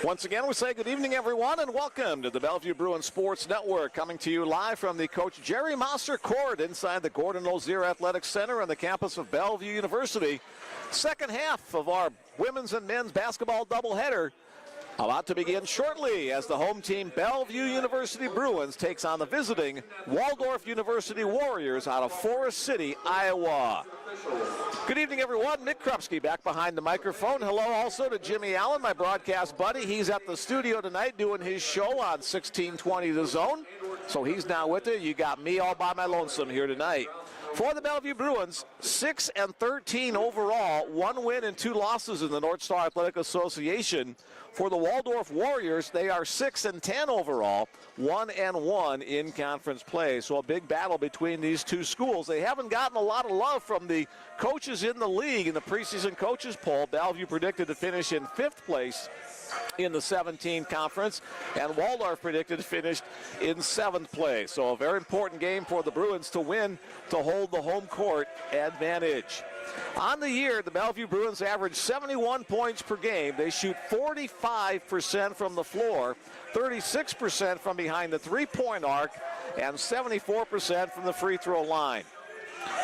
Once again, we say good evening, everyone, and welcome to the Bellevue Bruins Sports Network, coming to you live from the Coach Jerry Mosser Court inside the Gordon Lozier Athletic Center on the campus of Bellevue University. Second half of our women's and men's basketball doubleheader about to begin shortly as the home team Bellevue University Bruins takes on the visiting Waldorf University Warriors out of Forest City, Iowa. Good evening, everyone. Nick Krupski back behind the microphone. Hello also to Jimmy Allen, my broadcast buddy. He's at the studio tonight doing his show on 1620 The Zone. So he's now with it. You got me all by my lonesome here tonight. For the Bellevue Bruins, 6-13 overall, 1 win and 2 losses in the North Star Athletic Association. For the Waldorf Warriors, they are 6-10 overall, 1-1 in conference play. So a big battle between these two schools. They haven't gotten a lot of love from the coaches in the league in the preseason coaches poll. Bellevue predicted to finish in 5th place in the 17 conference, and Waldorf predicted to finish in 7th place. So a very important game for the Bruins to win to hold the home court advantage. On the year, the Bellevue Bruins average 71 points per game. They shoot 45% from the floor, 36% from behind the three-point arc, and 74% from the free throw line.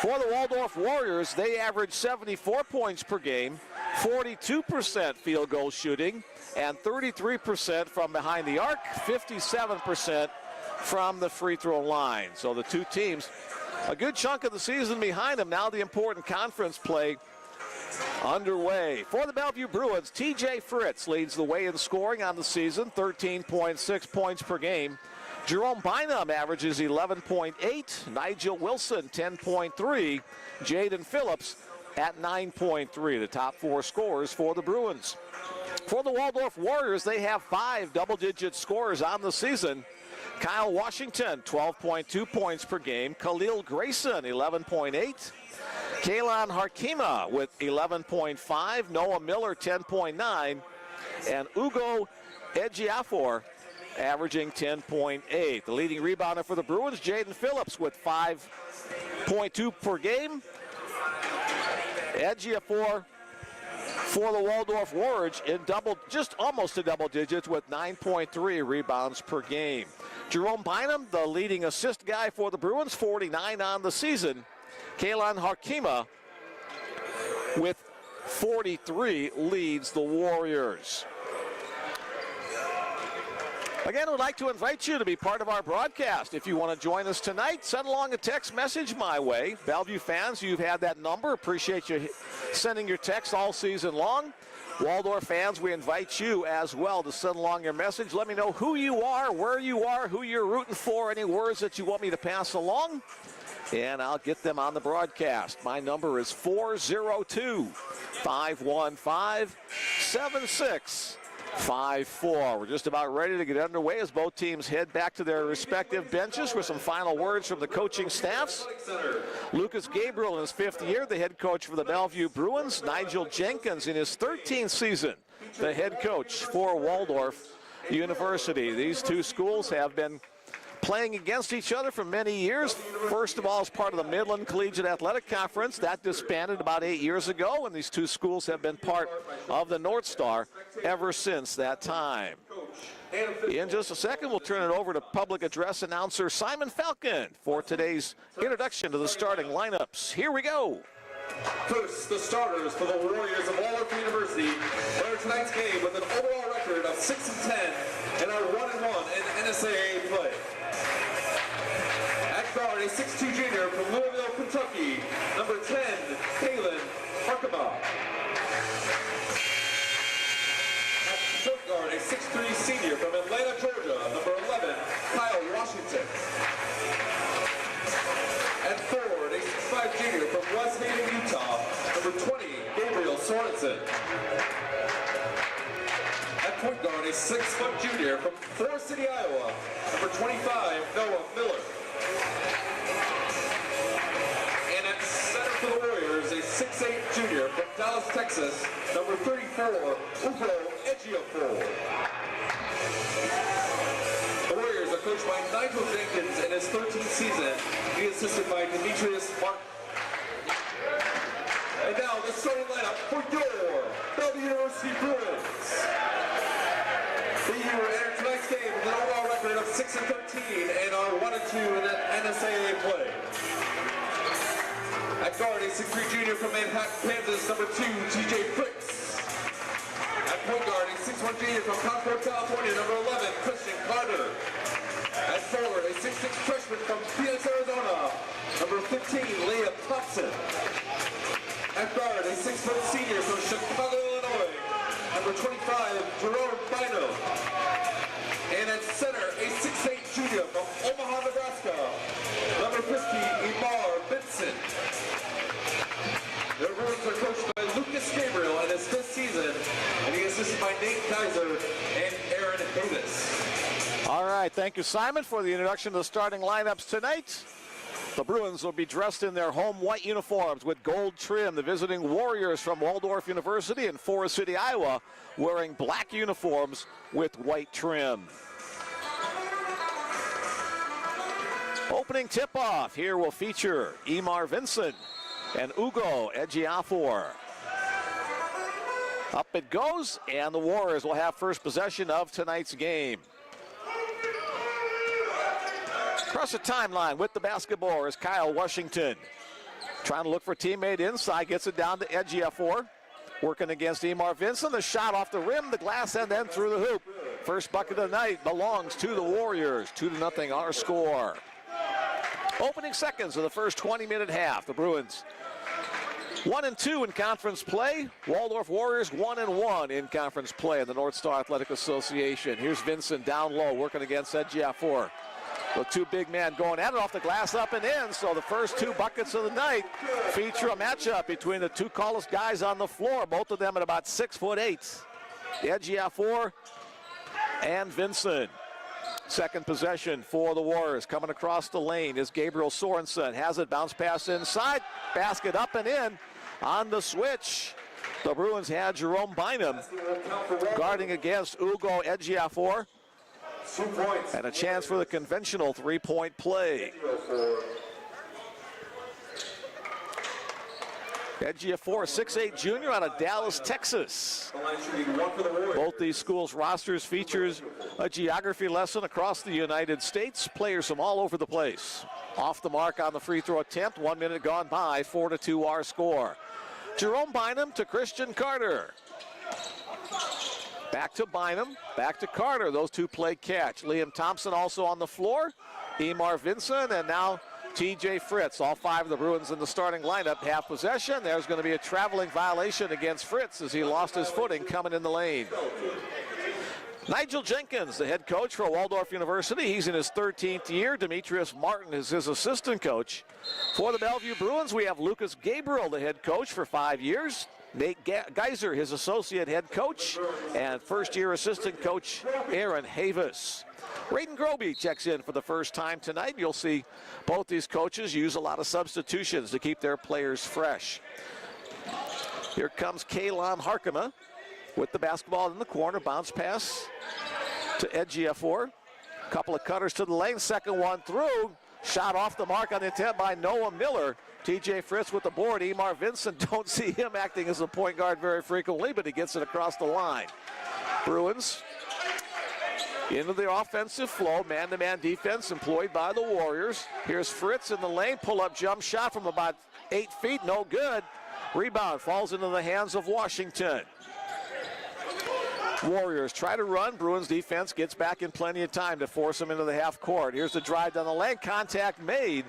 For the Waldorf Warriors, they average 74 points per game, 42% field goal shooting, and 33% from behind the arc, 57% from the free throw line. So the two teams, a good chunk of the season behind them. Now the important conference play underway. For the Bellevue Bruins, TJ Fritz leads the way in scoring on the season, 13.6 points per game. Jerome Bynum averages 11.8. Nigel Wilson, 10.3. Jaden Phillips at 9.3. The top 4 scorers for the Bruins. For the Waldorf Warriors, they have 5 double-digit scorers on the season. Kyle Washington, 12.2 points per game. Khalil Grayson, 11.8. Kaylon Harkima with 11.5. Noah Miller, 10.9. And Ugo Ejiofor averaging 10.8. The leading rebounder for the Bruins, Jaden Phillips, with 5.2 per game. Ejiofor for the Waldorf Warriors in just almost to double digits with 9.3 rebounds per game. Jerome Bynum, the leading assist guy for the Bruins, 49 on the season. Kaylon Harkima with 43 leads the Warriors. Again, we'd like to invite you to be part of our broadcast. If you want to join us tonight, send along a text message my way. Bellevue fans, you've had that number. Appreciate you sending your text all season long. Waldorf fans, we invite you as well to send along your message. Let me know who you are, where you are, who you're rooting for, any words that you want me to pass along, and I'll get them on the broadcast. My number is 402-515-7654. We're just about ready to get underway as both teams head back to their respective benches for some final words from the coaching staffs. Lucas Gabriel in his 5th year, the head coach for the Bellevue Bruins. Nigel Jenkins in his 13th season, the head coach for Waldorf University. These two schools have been playing against each other for many years. First of all, as part of the Midland Collegiate Athletic Conference. That disbanded about 8 years ago, and these two schools have been part of the North Star ever since that time. In just a second, we'll turn it over to public address announcer Simon Falcon for today's introduction to the starting lineups. Here we go. First, the starters for the Warriors of Waldorf University enter tonight's game with an overall record of 6-10 and are 1-1 in NSAA play. At guard, a 6'2" junior from Louisville, Kentucky, number 10, Kaylon Harkima. At point guard, a 6'3" senior from Atlanta, Georgia, number 11, Kyle Washington. At forward, a 6'5" junior from West Haven, Utah, number 20, Gabriel Sorensen. At point guard, a 6-foot junior from Forest City, Iowa, number 25, Noah Miller. And at center for the Warriors, a 6'8" junior from Dallas, Texas, number 34, Ugo Ejiofor. The Warriors are coached by Nigel Jenkins in his 13th season. He is assisted by Demetrius Martin. And now the starting lineup for your Bellevue University Bruins. BU entered tonight's game with an overall record of 6-13 and are 1-2 in NSAA play. At guard, a 6'3" junior from Manhattan, Kansas, number 2, TJ Fritz. At point guard, a 6'1" junior from Concord, California, number 11, Christian Carter. At forward, a 6'6" freshman from Phoenix, Arizona, number 15, Leah Thompson. At guard, a 6-foot senior from Chicago, Illinois, number 25, Jerome Bino. And at center, a 6'8" junior from Omaha, Nebraska, number 50, Imar Vincent. Their Bruins are coached by Lucas Gabriel in his 5th season, and he is assisted by Nate Kaiser and Aaron Davis. All right, thank you, Simon, for the introduction to the starting lineups tonight. The Bruins will be dressed in their home white uniforms with gold trim. The visiting Warriors from Waldorf University in Forest City, Iowa, wearing black uniforms with white trim. Opening tip-off here will feature Imar Vincent and Ugo Ejiofor. Up it goes, and the Warriors will have first possession of tonight's game. Across the timeline with the basketball is Kyle Washington. Trying to look for teammate inside, gets it down to Ejiofor. Working against Imar Vincent, the shot off the rim, the glass, and then through the hoop. First bucket of the night belongs to the Warriors. 2-0 our score. Opening seconds of the first 20-minute half. The Bruins 1-2 in conference play. Waldorf Warriors 1-1 in conference play in the North Star Athletic Association. Here's Vincent down low working against Ejiofor. The two big men going at it off the glass, up and in. So the first 2 buckets of the night feature a matchup between the 2 tallest guys on the floor, both of them at about 6'8". Ejiofor and Vincent. Second possession for the Warriors. Coming across the lane is Gabriel Sorensen. Has it, bounce pass inside. Basket up and in on the switch. The Bruins had Jerome Bynum guarding against Ugo Ejiofor. 2 points. And a chance for the conventional 3-point play. Ejiofor, 6'8" junior out of Dallas, Texas. Both these schools' rosters features a geography lesson across the United States. Players from all over the place. Off the mark on the free throw attempt. 1 minute gone by. 4-2 our score. Jerome Bynum to Christian Carter. Back to Bynum, back to Carter. Those two play catch. Liam Thompson also on the floor. Imar Vincent, and now TJ Fritz. All 5 of the Bruins in the starting lineup have possession. There's going to be a traveling violation against Fritz as he lost his footing coming in the lane. Nigel Jenkins, the head coach for Waldorf University. He's in his 13th year. Demetrius Martin is his assistant coach. For the Bellevue Bruins, we have Lucas Gabriel, the head coach for 5 years. Nate Geiser, his associate head coach, and first-year assistant coach Aaron Havis. Raiden Groby checks in for the first time tonight. You'll see both these coaches use a lot of substitutions to keep their players fresh. Here comes Kalon Harkema with the basketball in the corner. Bounce pass to Ejiofor. Couple of cutters to the lane. Second one through. Shot off the mark on the attempt by Noah Miller. TJ Fritz with the board. Imar Vincent, don't see him acting as a point guard very frequently, but he gets it across the line. Bruins into the offensive flow. Man-to-man defense employed by the Warriors. Here's Fritz in the lane. Pull-up jump shot from about 8 feet. No good. Rebound falls into the hands of Washington. Warriors try to run. Bruins defense gets back in plenty of time to force them into the half court. Here's the drive down the lane. Contact made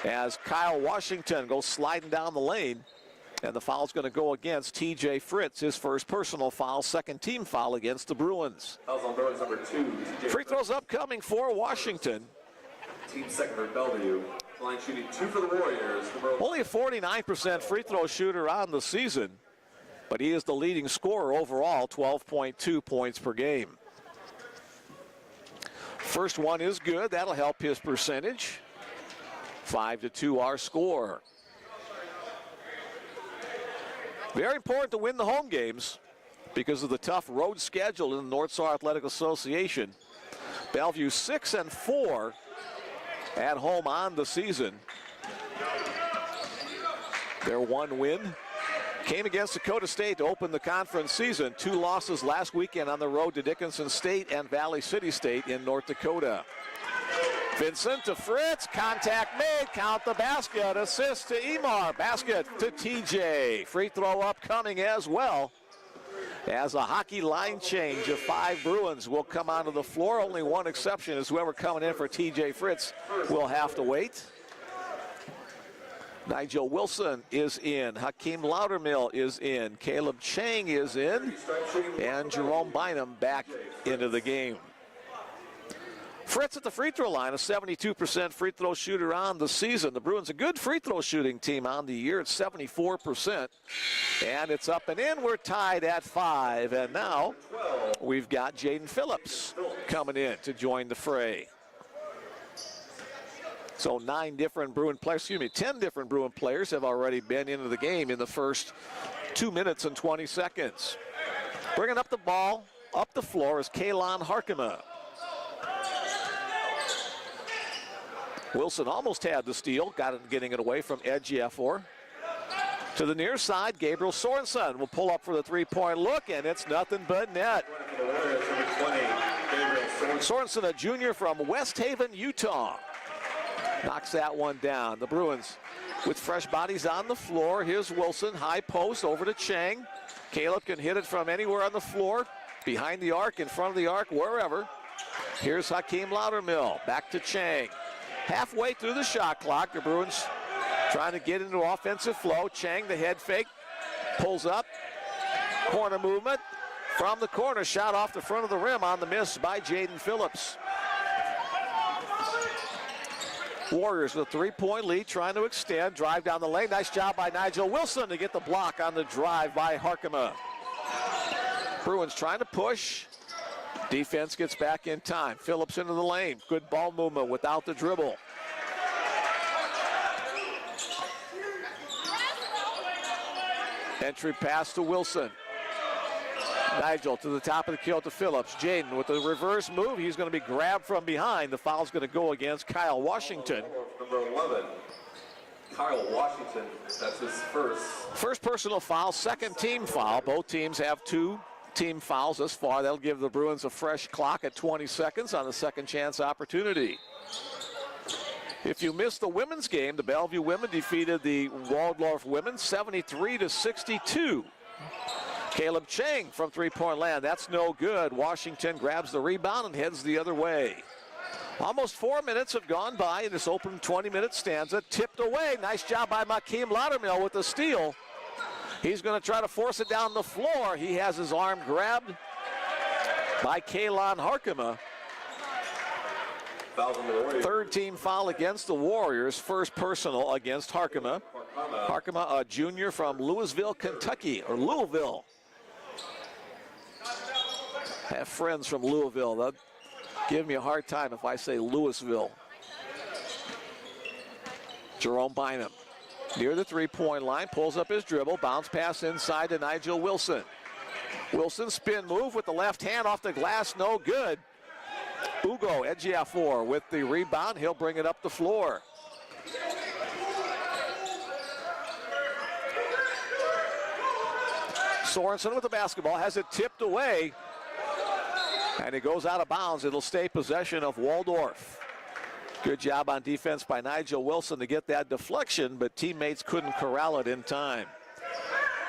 as Kyle Washington goes sliding down the lane. And the foul's going to go against TJ Fritz, his first personal foul, second team foul against the Bruins. Fouls on Bruins number 2. Free throws upcoming for Washington. Team second for Bellevue. Line shooting 2 for the Warriors. Only a 49% free throw shooter on the season, but he is the leading scorer overall, 12.2 points per game. First one is good. That'll help his percentage. 5-2 our score. Very important to win the home games because of the tough road schedule in the North Star Athletic Association. Bellevue 6-4 at home on the season. Their one win Came against Dakota State to open the conference season. 2 losses last weekend on the road to Dickinson State and Valley City State in North Dakota. Vincent to Fritz, contact made, count the basket, assist to Emar, basket to TJ. Free throw upcoming as well. As a hockey line change of 5 Bruins will come onto the floor. Only one exception is whoever coming in for TJ Fritz will have to wait. Nigel Wilson is in. Hakeem Loudermill is in. Caleb Chang is in. And Jerome Bynum back into the game. Fritz at the free throw line, a 72% free throw shooter on the season. The Bruins a good free throw shooting team on the year. It's 74%. And it's up and in. We're tied at 5. And now we've got Jaden Phillips coming in to join the fray. So 10 different Bruin players have already been into the game in the first 2 minutes and 20 seconds. Bringing up the ball, up the floor is Kaylon Harkema. Wilson almost had the steal, getting it away from Ejiofor. To the near side, Gabriel Sorensen will pull up for the three-point look, and it's nothing but net. Sorensen, a junior from West Haven, Utah. Knocks that one down. The Bruins with fresh bodies on the floor. Here's Wilson, high post over to Chang. Caleb can hit it from anywhere on the floor, behind the arc, in front of the arc, wherever. Here's Hakeem Loudermill, back to Chang. Halfway through the shot clock, the Bruins trying to get into offensive flow. Chang, the head fake, pulls up. Corner movement from the corner, shot off the front of the rim on the miss by Jaden Phillips. Warriors with a 3-point lead, trying to extend, drive down the lane. Nice job by Nigel Wilson to get the block on the drive by Harkema. Bruins trying to push. Defense gets back in time. Phillips into the lane. Good ball movement without the dribble. Entry pass to Wilson. Nigel to the top of the keel to Phillips. Jaden with the reverse move. He's going to be grabbed from behind. The foul's going to go against Kyle Washington. Number 11, Kyle Washington. That's his first. First personal foul, second team foul. Both teams have 2 team fouls thus far. That'll give the Bruins a fresh clock at 20 seconds on the second chance opportunity. If you missed the women's game, the Bellevue women defeated the Waldorf women 73-62. Caleb Chang from three-point land. That's no good. Washington grabs the rebound and heads the other way. Almost 4 minutes have gone by in this open 20-minute stanza. Tipped away. Nice job by Hakeem Loudermill with the steal. He's going to try to force it down the floor. He has his arm grabbed by Kaylon Harkema. Third team foul against the Warriors. First personal against Harkema. Harkema, a junior from Louisville, Kentucky, or Louisville. I have friends from Louisville. They'll give me a hard time if I say Louisville. Jerome Bynum near the three-point line, pulls up his dribble, bounce pass inside to Nigel Wilson. Wilson spin move with the left hand off the glass, no good. Ugo Ejiofor with the rebound. He'll bring it up the floor. Sorensen with the basketball, has it tipped away, and it goes out of bounds. It'll stay possession of Waldorf. Good job on defense by Nigel Wilson to get that deflection, but teammates couldn't corral it in time.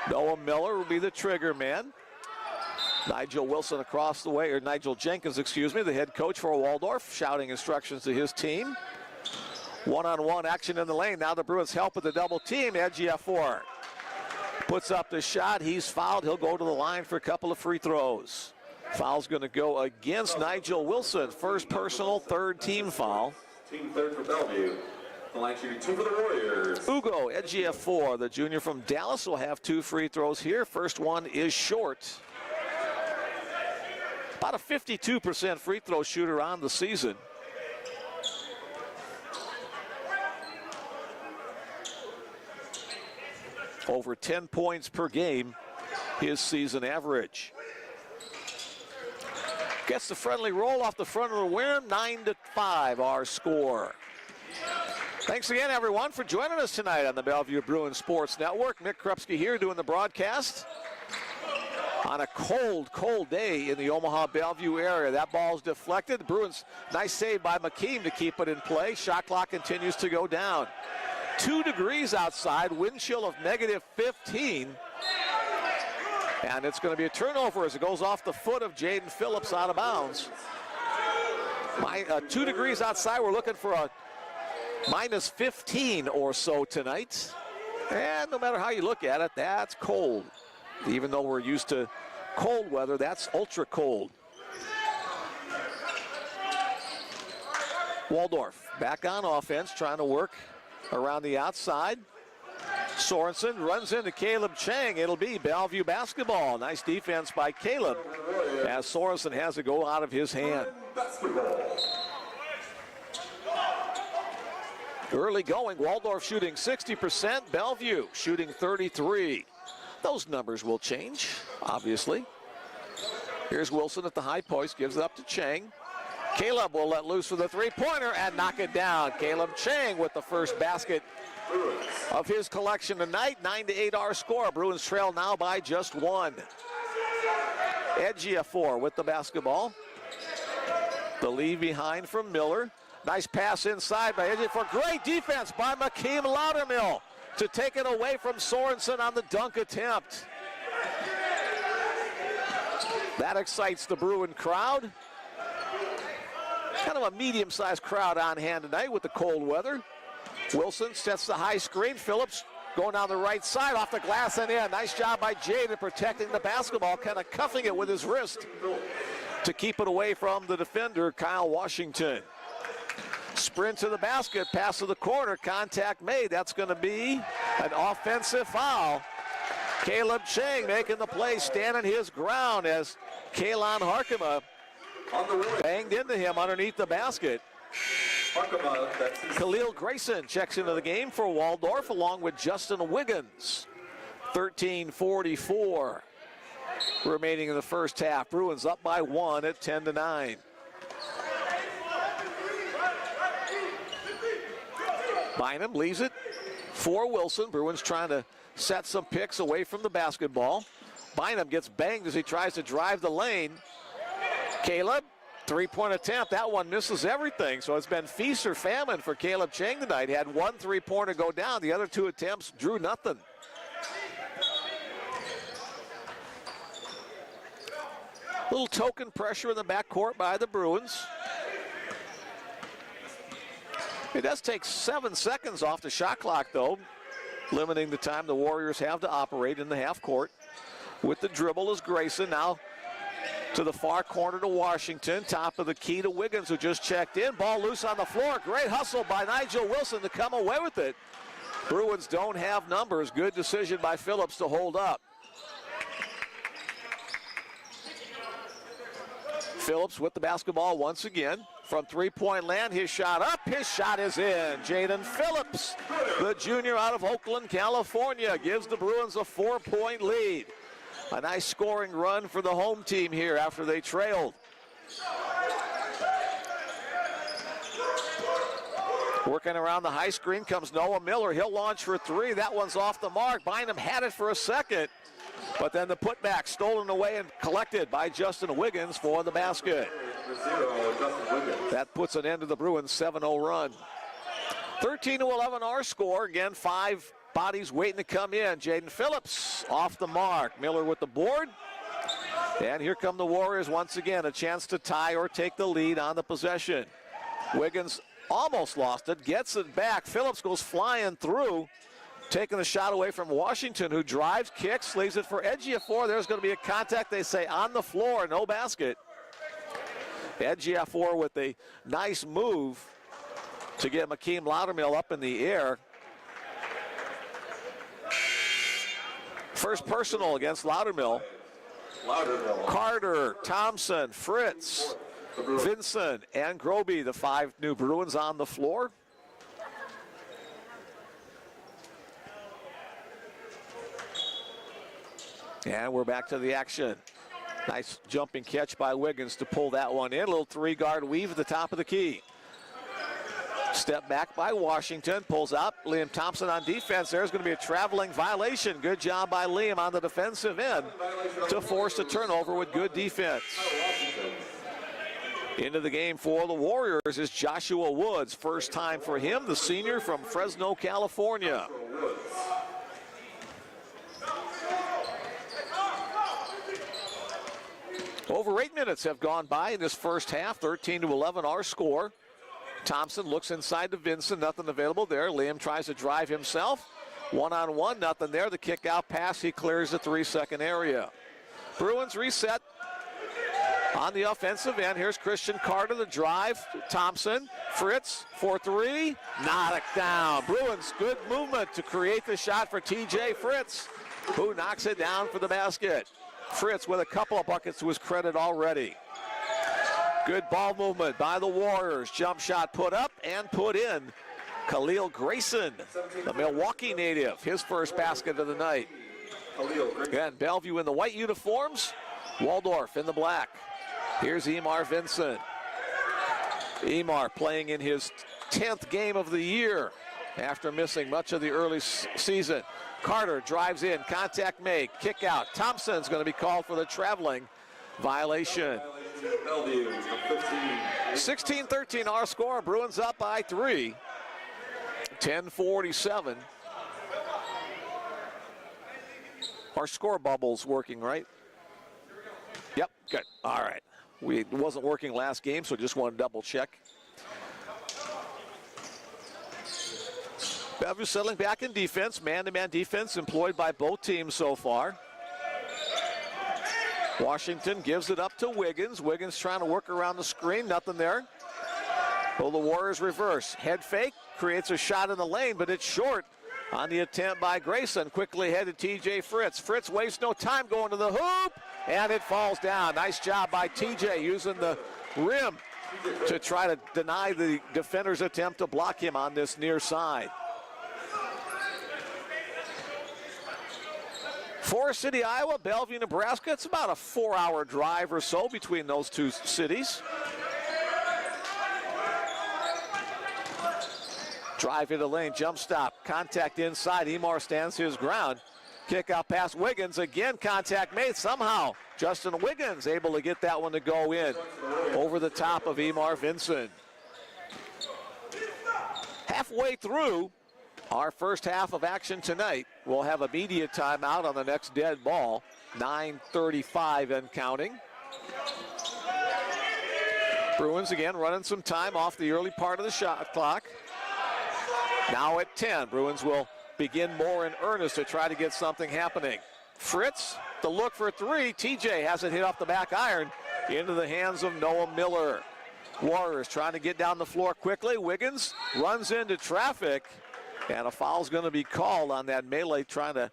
Noah Miller will be the trigger man. Nigel Wilson across the way, or Nigel Jenkins, excuse me, the head coach for Waldorf, shouting instructions to his team. One-on-one action in the lane. Now the Bruins help with the double team. Ejiofor puts up the shot. He's fouled. He'll go to the line for a couple of free throws. Foul's going to go against Nigel Wilson. First personal, third team foul. Team third for Bellevue. The line shooting 2 for the Warriors. Ugo Ejiofor, the junior from Dallas, will have 2 free throws here. First one is short. About a 52% free throw shooter on the season. Over 10 points per game, his season average. Gets the friendly roll off the front of the rim, 9-5 our score. Thanks again, everyone, for joining us tonight on the Bellevue Bruins Sports Network. Mick Krupski here doing the broadcast on a cold, cold day in the Omaha-Bellevue area. That ball's deflected. The Bruins, nice save by McKeem to keep it in play. Shot clock continues to go down. 2 degrees outside, wind chill of -15. And it's going to be a turnover as it goes off the foot of Jaden Phillips out of bounds. 2 degrees outside, we're looking for a -15 or so tonight. And no matter how you look at it, that's cold. Even though we're used to cold weather, that's ultra cold. Waldorf back on offense, trying to work around the outside. Sorensen runs into Caleb Chang. It'll be Bellevue basketball. Nice defense by Caleb as Sorensen has a goal out of his hand. Early going, Waldorf shooting 60%, Bellevue shooting 33%. Those numbers will change, obviously. Here's Wilson at the high post, gives it up to Chang. Caleb will let loose for the three-pointer and knock it down. Caleb Chang with the first basket of his collection tonight. 9-8 our score. Bruins trail now by just 1. Ejiofor with the basketball. The lead behind from Miller. Nice pass inside by Ejiofor. Great defense by McKeem Loudermill to take it away from Sorensen on the dunk attempt. That excites the Bruin crowd. Kind of a medium-sized crowd on hand tonight with the cold weather. Wilson sets the high screen. Phillips going down the right side off the glass and in. Nice job by Jaden protecting the basketball, kind of cuffing it with his wrist to keep it away from the defender, Kyle Washington. Sprint to the basket, pass to the corner, contact made. That's going to be an offensive foul. Caleb Chang making the play, standing his ground as Kalon Harkema banged into him underneath the basket. Khalil Grayson checks into the game for Waldorf along with Justin Wiggins. 13:44 remaining in the first half. Bruins up by 1 at 10-9. Bynum leaves it for Wilson. Bruins trying to set some picks away from the basketball. Bynum gets banged as he tries to drive the lane. Caleb, three-point attempt. That one misses everything. So it's been feast or famine for Caleb Chang tonight. He had 1 3-pointer go down. The other 2 attempts drew nothing. Little token pressure in the backcourt by the Bruins. It does take 7 seconds off the shot clock, though, limiting the time the Warriors have to operate in the half court. With the dribble is Grayson, now to the far corner to Washington. Top of the key to Wiggins, who just checked in. Ball loose on the floor. Great hustle by Nigel Wilson to come away with it. Bruins don't have numbers. Good decision by Phillips to hold up. Phillips with the basketball once again. From three-point land, his shot up, his shot is in. Jaden Phillips, the junior out of Oakland, California, gives the Bruins a 4-point lead. A nice scoring run for the home team here after they trailed. Working around the high screen comes Noah Miller. He'll launch for 3. That one's off the mark. Bynum had it for a second, but then the putback stolen away and collected by Justin Wiggins for the basket. That puts an end to the Bruins' 7-0 run. 13-11 our score. Again, 5 bodies waiting to come in. Jaden Phillips off the mark. Miller with the board. And here come the Warriors once again. A chance to tie or take the lead on the possession. Wiggins almost lost it, gets it back. Phillips goes flying through, taking the shot away from Washington, who drives, kicks, leaves it for Ejiofor. There's going to be a contact, they say, on the floor, no basket. Ejiofor with a nice move to get McKeem Loudermill up in the air. First personal against Loudermill. Carter, Thompson, Fritz, Vinson, and Groby, the 5 new Bruins on the floor. And we're back to the action. Nice jumping catch by Wiggins to pull that one in. A little 3-guard weave at the top of the key. Step back by Washington, pulls out. Liam Thompson on defense. There's going to be a traveling violation. Good job by Liam on the defensive end to force a turnover with good defense. Into the game for the Warriors is Joshua Woods. First time for him, the senior from Fresno, California. Over 8 minutes have gone by in this first half. 13-11 our score. Thompson looks inside to Vincent. Nothing available there. Liam tries to drive himself. One-on-one, nothing there. The kick-out pass, he clears the 3-second area. Bruins reset on the offensive end. Here's Christian Carter, the drive. Thompson, Fritz for three. Knocked down. Bruins, good movement to create the shot for TJ Fritz, who knocks it down for the basket. Fritz with a couple of buckets to his credit already. Good ball movement by the Warriors. Jump shot put up and put in. Khalil Grayson, the Milwaukee native, his first basket of the night. Again, Bellevue in the white uniforms, Waldorf in the black. Here's Emar Vincent. Emar playing in his 10th game of the year after missing much of the early season. Carter drives in, contact made, kick out. Thompson's going to be called for the traveling violation. 16-13 our score. Bruins up by 3. 10:47. Our score bubble's working, right? Yep, good. All right. It wasn't working last game, so just want to double check. Bellevue settling back in defense. Man-to-man defense employed by both teams so far. Washington gives it up to Wiggins. Wiggins trying to work around the screen. Nothing there. Well, the Warriors reverse. Head fake. Creates a shot in the lane, but it's short on the attempt by Grayson. Quickly headed TJ Fritz. Fritz wastes no time going to the hoop, and it falls down. Nice job by TJ using the rim to try to deny the defender's attempt to block him on this near side. Forest City, Iowa, Bellevue, Nebraska. It's about a 4-hour drive or so between those two cities. Drive into the lane, jump stop, contact inside. Emar stands his ground. Kick out past Wiggins, again contact made somehow. Justin Wiggins able to get that one to go in over the top of Emar Vincent. Halfway through our first half of action tonight. We'll have a media timeout on the next dead ball. 9:35 and counting. Bruins again running some time off the early part of the shot clock. Now at 10, Bruins will begin more in earnest to try to get something happening. Fritz, the look for three. TJ has it hit off the back iron into the hands of Noah Miller. Warriors trying to get down the floor quickly. Wiggins runs into traffic, and a foul's going to be called on that melee trying to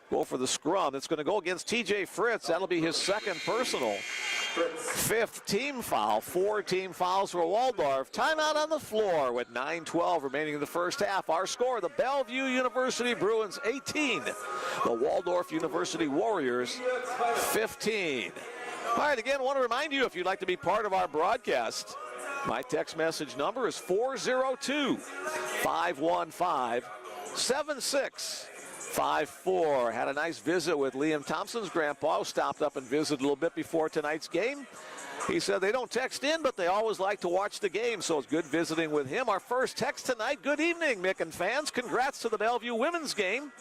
go for the scrum. It's going to go against TJ Fritz. That'll be his second personal. Fifth team foul, 4 team fouls for Waldorf. Timeout on the floor with 9:12 remaining in the first half. Our score, the Bellevue University Bruins 18, the Waldorf University Warriors 15. All right, again, want to remind you, if you'd like to be part of our broadcast, my text message number is 402-515-7654. Had a nice visit with Liam Thompson's grandpa. Stopped up and visited a little bit before tonight's game. He said they don't text in, but they always like to watch the game, so it's good visiting with him. Our first text tonight. Good evening, Mick and fans. Congrats to the Bellevue women's team.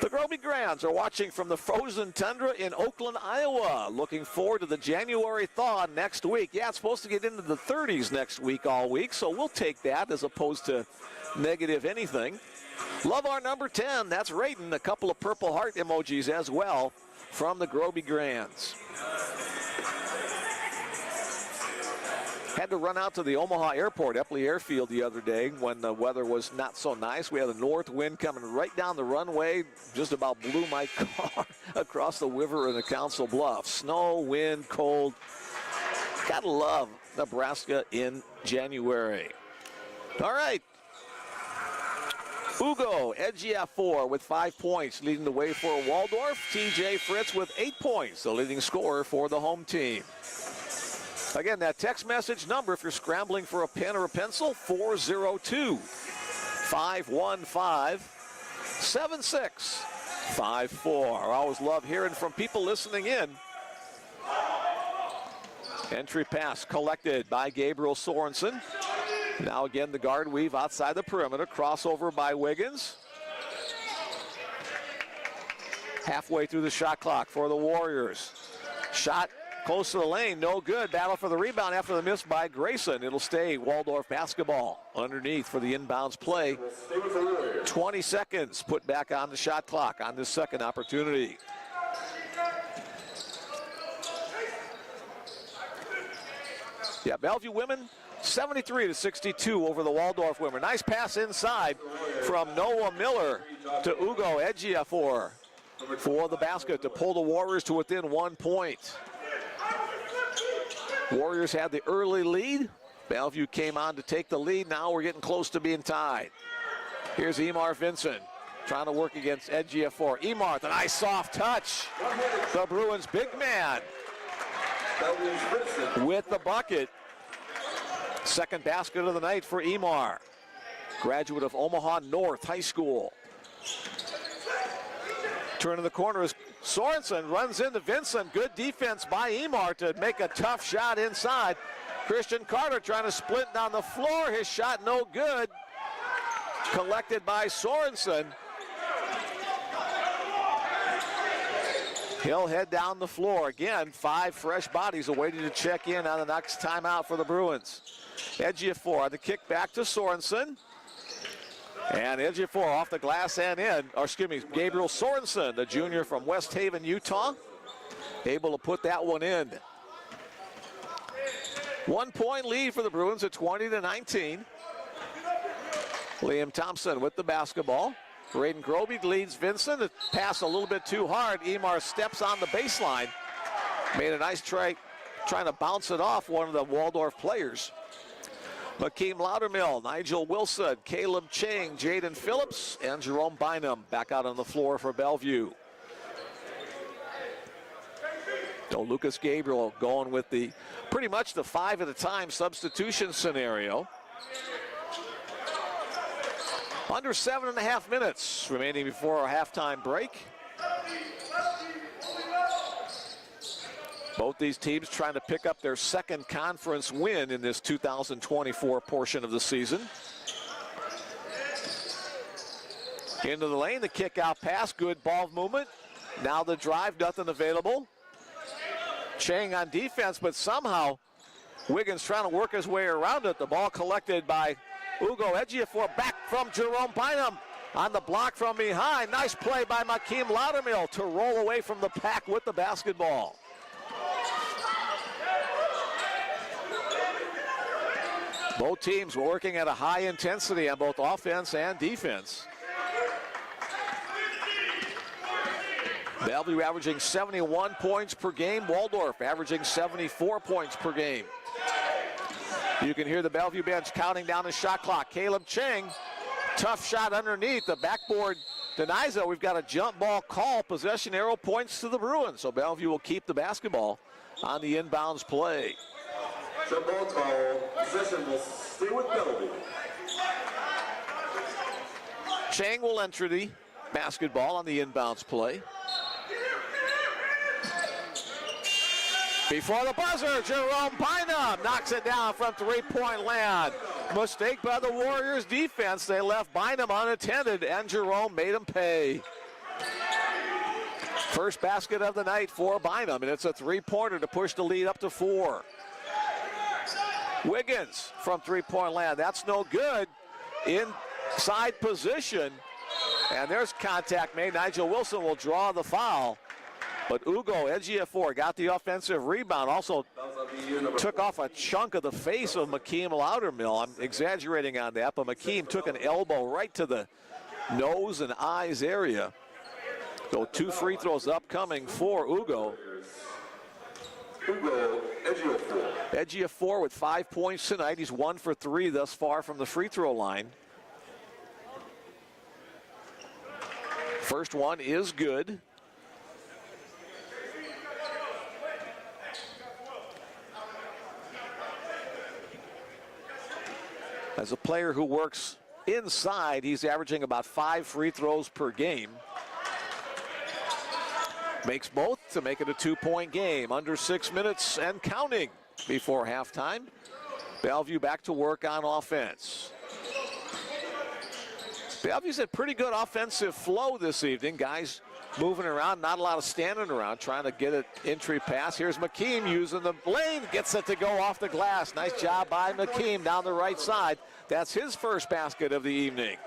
The Groby Grands are watching from the frozen tundra in Oakland, Iowa. Looking forward to the January thaw next week. Yeah, it's supposed to get into the 30s next week all week, so we'll take that as opposed to negative anything. Love our number 10. That's Raiden. A couple of purple heart emojis as well from the Groby Grands. Had to run out to the Omaha Airport, Epley Airfield, the other day when the weather was not so nice. We had a north wind coming right down the runway, just about blew my car across the river in the Council Bluffs. Snow, wind, cold. Gotta love Nebraska in January. All right. Ugo Ejiofor with 5 points, leading the way for Waldorf. TJ Fritz with 8 points, the leading scorer for the home team. Again, that text message number, if you're scrambling for a pen or a pencil, 402-515-7654. I always love hearing from people listening in. Entry pass collected by Gabriel Sorensen. Now again, the guard weave outside the perimeter. Crossover by Wiggins. Halfway through the shot clock for the Warriors. Shot close to the lane, no good. Battle for the rebound after the miss by Grayson. It'll stay Waldorf basketball underneath for the inbounds play. 20 seconds put back on the shot clock on this second opportunity. Yeah, Bellevue women 73-62 over the Waldorf women. Nice pass inside from Noah Miller to Ugo Ejiofor for the basket to pull the Warriors to within 1 point. Warriors had the early lead. Bellevue came on to take the lead. Now we're getting close to being tied. Here's Emar Vincent trying to work against Ejiofor. Emar, the nice soft touch. The Bruins big man with the bucket. Second basket of the night for Emar, graduate of Omaha North High School. Turn in the corner is Sorensen, runs into Vincent. Good defense by Emar to make a tough shot inside. Christian Carter trying to split down the floor. His shot no good. Collected by Sorensen. He'll head down the floor. Again, 5 fresh bodies awaiting to check in on the next timeout for the Bruins. Ejiofor, the kick back to Sorensen. And Ejiofor off the glass and in, or excuse me, Gabriel Sorensen, the junior from West Haven, Utah, able to put that one in. 1 point lead for the Bruins at 20-19. Liam Thompson with the basketball. Braden Groby leads Vincent. The pass a little bit too hard. Emar steps on the baseline. Made a nice try trying to bounce it off one of the Waldorf players. Makeem Loudermill, Nigel Wilson, Caleb Chang, Jaden Phillips, and Jerome Bynum back out on the floor for Bellevue. So Lucas Gabriel going with the pretty much the 5 at a time substitution scenario. Under 7.5 minutes remaining before our halftime break. Both these teams trying to pick up their second conference win in this 2024 portion of the season. Into the lane, the kick out pass, good ball movement. Now the drive, nothing available. Chang on defense, but somehow Wiggins trying to work his way around it. The ball collected by Ugo Ejiofor, back from Jerome Bynum on the block from behind. Nice play by Makeem Loudermill to roll away from the pack with the basketball. Both teams working at a high intensity on both offense and defense. Bellevue averaging 71 points per game. Waldorf averaging 74 points per game. You can hear the Bellevue bench counting down the shot clock. Caleb Chang, tough shot underneath. The backboard denies it. We've got a jump ball call. Possession arrow points to the Bruins. So Bellevue will keep the basketball on the inbounds play. Jump ball call. Possession will stay with Bellevue. Chang will enter the basketball on the inbounds play. Before the buzzer, Jerome Bynum knocks it down from three-point land. Mistake by the Warriors defense. They left Bynum unattended, and Jerome made him pay. First basket of the night for Bynum, and it's a three-pointer to push the lead up to 4. Wiggins from three-point land. That's no good. Inside position, and there's contact made. Nigel Wilson will draw the foul. But Ugo Ejiofor got the offensive rebound. Also took off a chunk of the face of Makeem Loudermill. I'm exaggerating on that, but Makeem took an elbow right to the nose and eyes area. So 2 free throws upcoming for Ugo. Ugo Ejiofor. Ejiofor with 5 points tonight. He's 1 for 3 thus far from the free throw line. First one is good. As a player who works inside, he's averaging about 5 free throws per game. Makes both to make it a 2-point game. Under 6 minutes and counting before halftime. Bellevue back to work on offense. Bellevue's had pretty good offensive flow this evening. Guys moving around, not a lot of standing around, trying to get an entry pass. Here's McKeem using the lane, gets it to go off the glass. Nice job by McKeem down the right side. That's his first basket of the evening.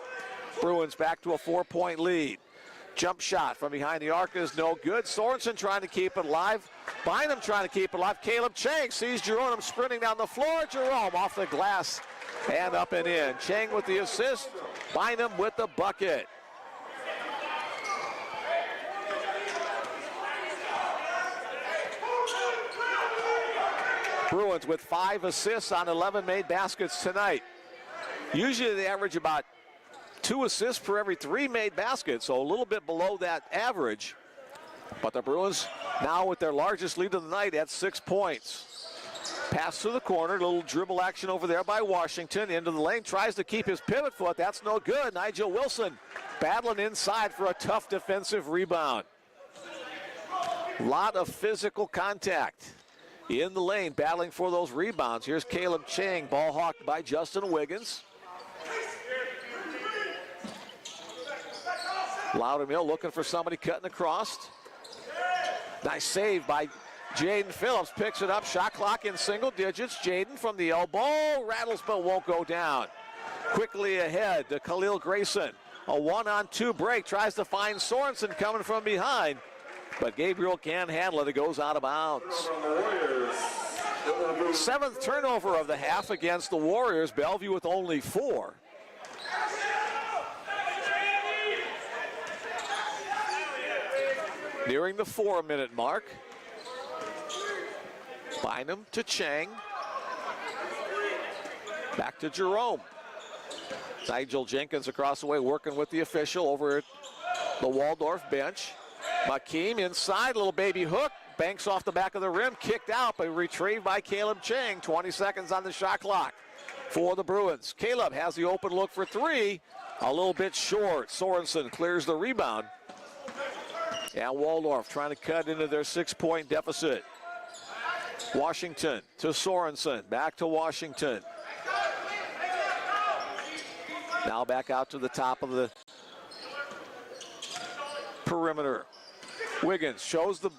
Bruins back to a 4-point lead. Jump shot from behind the arc is no good. Sorensen trying to keep it alive. Bynum trying to keep it alive. Caleb Chang sees Jerome sprinting down the floor. Jerome off the glass and up and in. Chang with the assist. Bynum with the bucket. Bruins with 5 assists on 11 made baskets tonight. Usually they average about 2 assists per every 3 made baskets, so a little bit below that average. But the Bruins now with their largest lead of the night at 6 points. Pass to the corner, little dribble action over there by Washington. Into the lane, tries to keep his pivot foot. That's no good. Nigel Wilson battling inside for a tough defensive rebound. Lot of physical contact in the lane, battling for those rebounds. Here's Caleb Chang, ball hawked by Justin Wiggins. Loudermill looking for somebody cutting across. Nice save by Jaden Phillips. Picks it up. Shot clock in single digits. Jaden from the elbow. Rattles but won't go down. Quickly ahead to Khalil Grayson. A 1-on-2 break. Tries to find Sorensen coming from behind. But Gabriel can't handle it. It goes out of bounds. 7th turnover of the half against the Warriors. Bellevue with only 4. Nearing the 4-minute mark. Bynum to Chang. Back to Jerome. Nigel Jenkins across the way working with the official over at the Waldorf bench. McKeem inside, little baby hook. Banks off the back of the rim, kicked out, but retrieved by Caleb Chang. 20 seconds on the shot clock for the Bruins. Caleb has the open look for 3. A little bit short. Sorensen clears the rebound. And Waldorf trying to cut into their 6-point deficit. Washington to Sorensen. Back to Washington. Now back out to the top of the perimeter. Wiggins shows the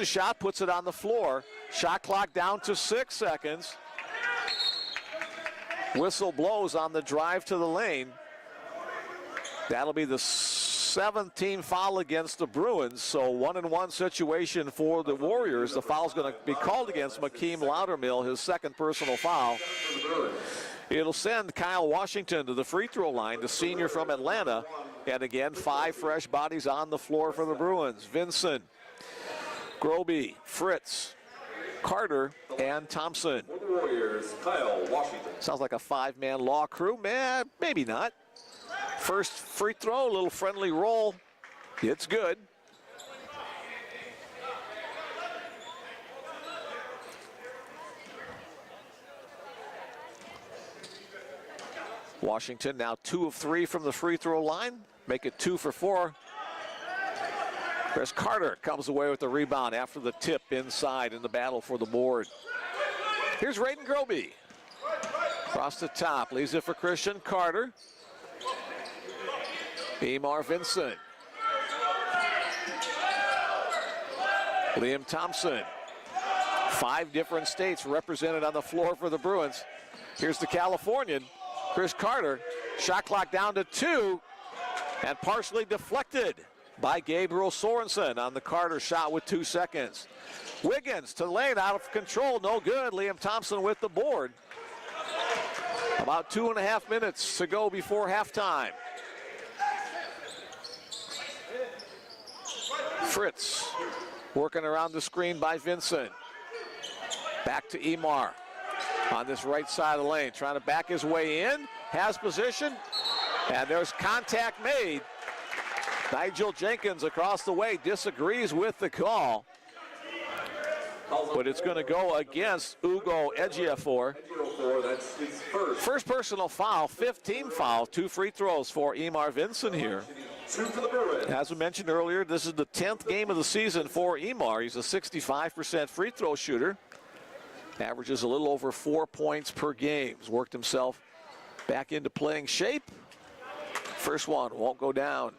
shot, puts it on the floor. Shot clock down to 6 seconds. Whistle blows on the drive to the lane. That'll be the 7th team foul against the Bruins, so 1-and-1 situation for the Warriors. The foul's going to be called against McKeem Loudermill, his 2nd personal foul. It'll send Kyle Washington to the free throw line, the senior from Atlanta. And again, 5 fresh bodies on the floor for the Bruins. Vincent, Groby, Fritz, Carter, and Thompson. For the Warriors, Kyle Washington. Sounds like a 5-man law crew. Man, maybe not. First free throw, a little friendly roll. It's good. Washington now 2 of 3 from the free throw line. Make it 2 for 4. Chris Carter comes away with the rebound after the tip inside in the battle for the board. Here's Raiden Groby. Across the top, leaves it for Christian Carter. Emar Vincent. Liam Thompson. 5 different states represented on the floor for the Bruins. Here's the Californian, Chris Carter. Shot clock down to 2 and partially deflected by Gabriel Sorensen on the Carter shot with 2 seconds. Wiggins to the lane, out of control, no good. Liam Thompson with the board. About 2.5 minutes to go before halftime. Fritz working around the screen by Vincent. Back to Emar on this right side of the lane, trying to back his way in, has position, and there's contact made. Nigel Jenkins across the way disagrees with the call, but it's going to go against Ugo Ejiofor. 4. That's his first. First personal foul, 15 foul, 2 free throws for Emar Vinson here. 2 for the Bruins. As we mentioned earlier, this is the 10th game of the season for Emar. He's a 65% free throw shooter. Averages a little over 4 points per game. He's worked himself back into playing shape. First one won't go down.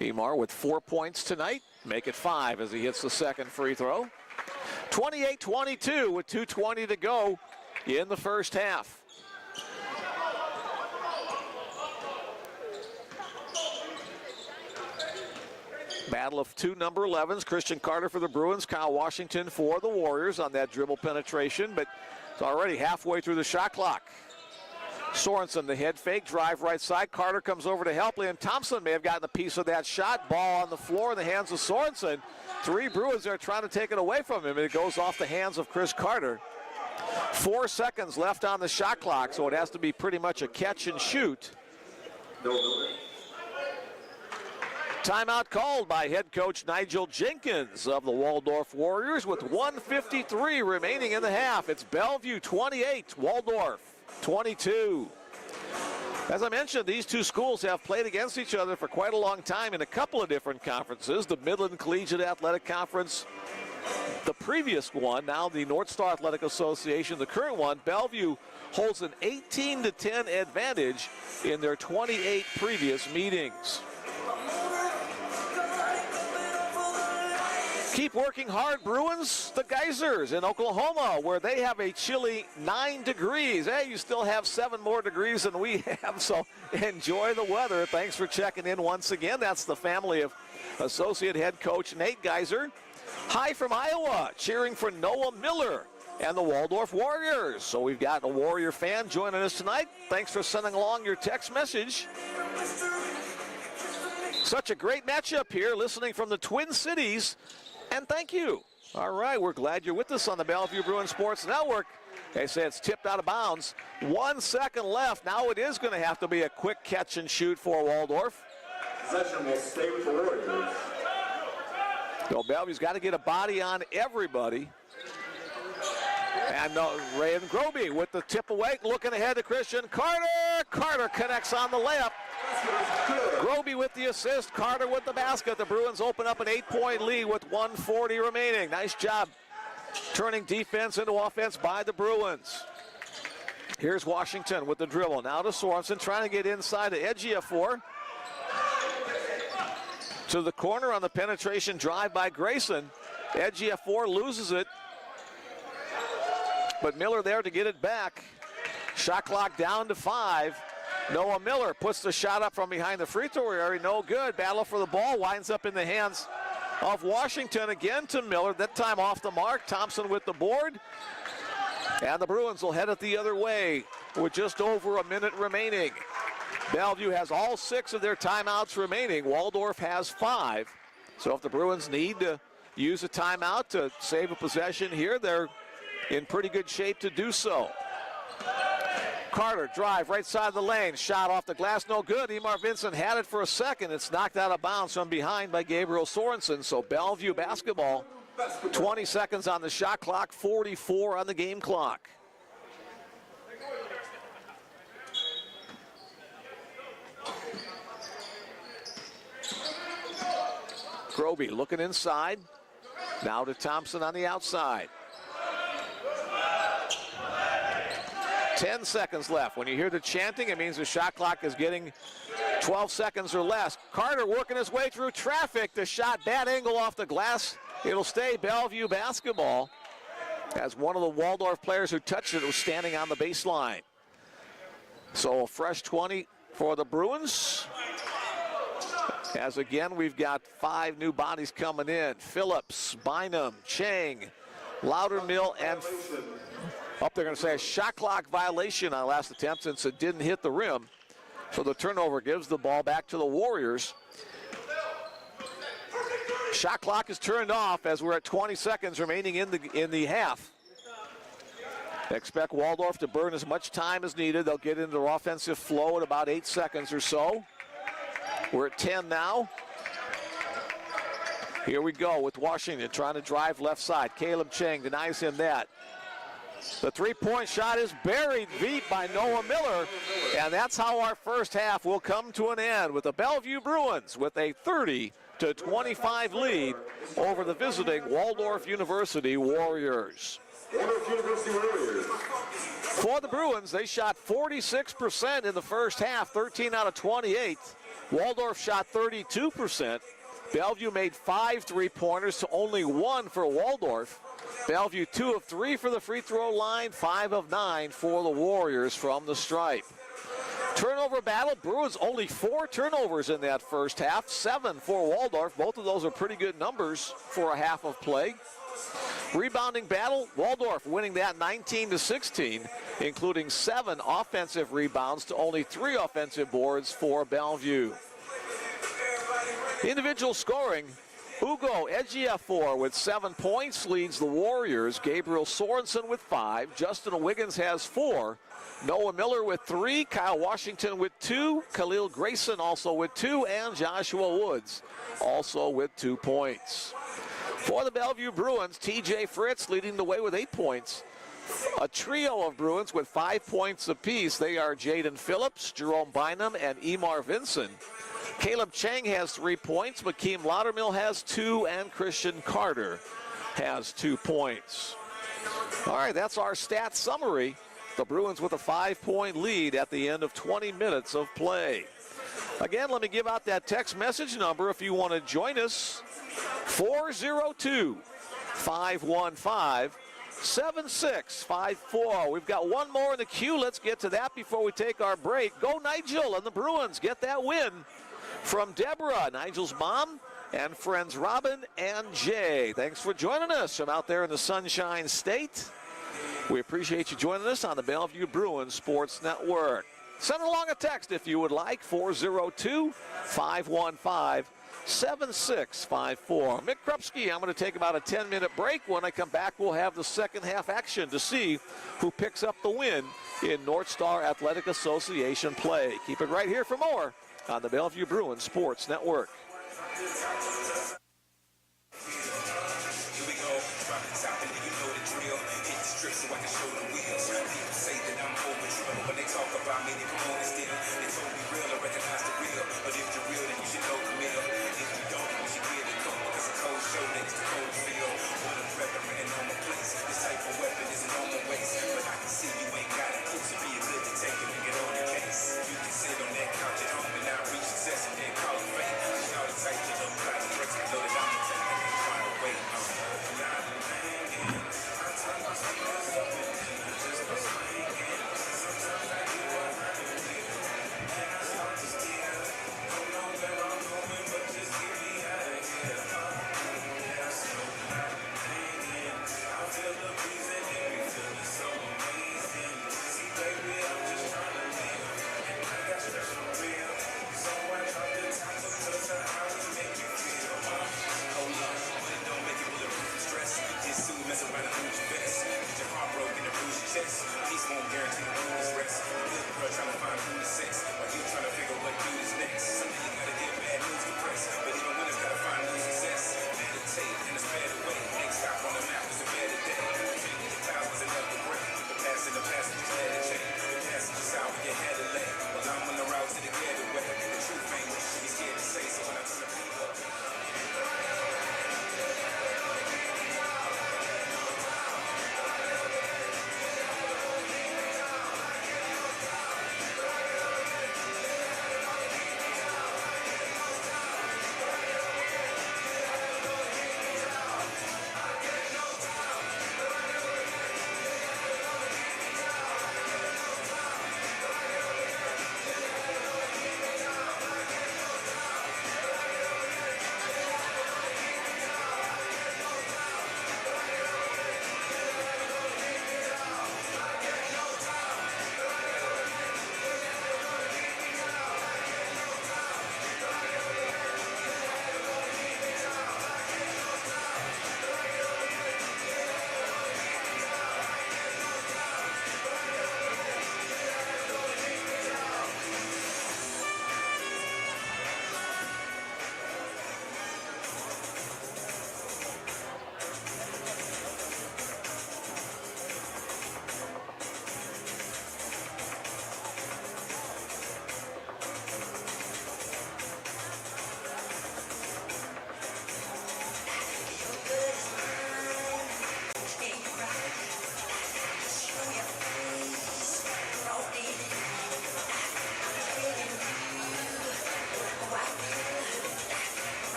Emar with 4 points tonight. Make it 5 as he hits the second free throw. 28-22 with 2:20 to go in the first half. Battle of 2 number 11s. Christian Carter for the Bruins, Kyle Washington for the Warriors on that dribble penetration, but it's already halfway through the shot clock. Sorensen, the head fake, drive right side. Carter comes over to help. Liam Thompson may have gotten a piece of that shot. Ball on the floor in the hands of Sorensen. 3 Bruins there trying to take it away from him, and it goes off the hands of Chris Carter. 4 seconds left on the shot clock, so it has to be pretty much a catch and shoot. Timeout called by head coach Nigel Jenkins of the Waldorf Warriors with 1:53 remaining in the half. It's Bellevue 28, Waldorf 22. As I mentioned, these two schools have played against each other for quite a long time in a couple of different conferences. The Midland Collegiate Athletic Conference, the previous one, now the North Star Athletic Association, the current one. Bellevue holds an 18-10 advantage in their 28 previous meetings. Keep working hard, Bruins. The Geysers in Oklahoma, where they have a chilly 9 degrees. Hey, you still have 7 more degrees than we have, so enjoy the weather. Thanks for checking in once again. That's the family of associate head coach Nate Geyser. Hi from Iowa, cheering for Noah Miller and the Waldorf Warriors. So we've got a Warrior fan joining us tonight. Thanks for sending along your text message. Such a great matchup here, listening from the Twin Cities. And thank you. All right, we're glad you're with us on the Bellevue Bruins Sports Network. They say it's tipped out of bounds. 1 second left. Now it is going to have to be a quick catch and shoot for Waldorf. Possession will stay with the Warriors. So Bellevue's got to get a body on everybody. And Ray and Groby with the tip away, looking ahead to Christian Carter. Carter connects on the layup. Groby with the assist, Carter with the basket. The Bruins open up an 8-point lead with 1:40 remaining. Nice job turning defense into offense by the Bruins. Here's Washington with the dribble. Now to Sorensen, trying to get inside to Ejiofor. To the corner on the penetration drive by Grayson. Ejiofor loses it. But Miller there to get it back. Shot clock down to 5. Noah Miller puts the shot up from behind the free throw area. No good. Battle for the ball winds up in the hands of Washington. Again to Miller. That time off the mark. Thompson with the board. And the Bruins will head it the other way with just over a minute remaining. Bellevue has all 6 of their timeouts remaining. Waldorf has 5. So if the Bruins need to use a timeout to save a possession here, they're in pretty good shape to do so. Carter, drive, right side of the lane. Shot off the glass, no good. Emar Vincent had it for a second. It's knocked out of bounds from behind by Gabriel Sorensen. So Bellevue basketball, 20 seconds on the shot clock, 44 on the game clock. Groby looking inside. Now to Thompson on the outside. 10 seconds left. When you hear the chanting, it means the shot clock is getting 12 seconds or less. Carter working his way through traffic. The shot, bad angle off the glass. It'll stay Bellevue basketball, as one of the Waldorf players who touched it was standing on the baseline. So a fresh 20 for the Bruins. As again, we've got 5 new bodies coming in. Phillips, Bynum, Chang, Loudermill, and they're going to say a shot clock violation on last attempt since it didn't hit the rim. So the turnover gives the ball back to the Warriors. Shot clock is turned off as we're at 20 seconds remaining in the half. Expect Waldorf to burn as much time as needed. They'll get into their offensive flow in about 8 seconds or so. We're at 10 now. Here we go with Washington trying to drive left side. Caleb Chang denies him that. The three-point shot is buried deep by Noah Miller, and that's how our first half will come to an end with the Bellevue Bruins with a 30-25 lead over the visiting Waldorf University Warriors. For the Bruins, they shot 46% in the first half, 13 out of 28. Waldorf shot 32%. Bellevue made 5 3-pointers to only 1 for Waldorf. Bellevue 2 of 3 for the free throw line, 5 of 9 for the Warriors from the stripe. Turnover battle, Bruins only 4 turnovers in that first half, 7 for Waldorf. Both of those are pretty good numbers for a half of play. Rebounding battle, Waldorf winning that 19-16, including 7 offensive rebounds to only 3 offensive boards for Bellevue. Individual scoring, Hugo Ejiofor with 7 points leads the Warriors. Gabriel Sorensen with 5. Justin Wiggins has 4. Noah Miller with 3. Kyle Washington with 2. Khalil Grayson also with 2. And Joshua Woods also with 2 points. For the Bellevue Bruins, TJ Fritz leading the way with 8 points. A trio of Bruins with 5 points apiece. They are Jaden Phillips, Jerome Bynum, and Emar Vinson. Caleb Chang has 3 points. Makeem Loudermill has 2, and Christian Carter has 2 points. All right, that's our stats summary. The Bruins with a 5-point lead at the end of 20 minutes of play. Again, let me give out that text message number if you want to join us. 402-515-7654. We've got one more in the queue. Let's get to that before we take our break. Go Nigel and the Bruins get that win from Deborah, Nigel's mom, and friends Robin and Jay. Thanks for joining us from out there in the Sunshine State. We appreciate you joining us on the Bellevue Bruins Sports Network. Send along a text if you would like, 402-515-7654. Mick Krupski, I'm going to take about a 10-minute break. When I come back, we'll have the second half action to see who picks up the win in North Star Athletic Association play. Keep it right here for more on the Bellevue Bruins Sports Network. Sit on that couch at home and now reach success and then call it fame. Shout it tight to them,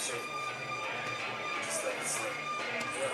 shit. Just let it slip. Yeah.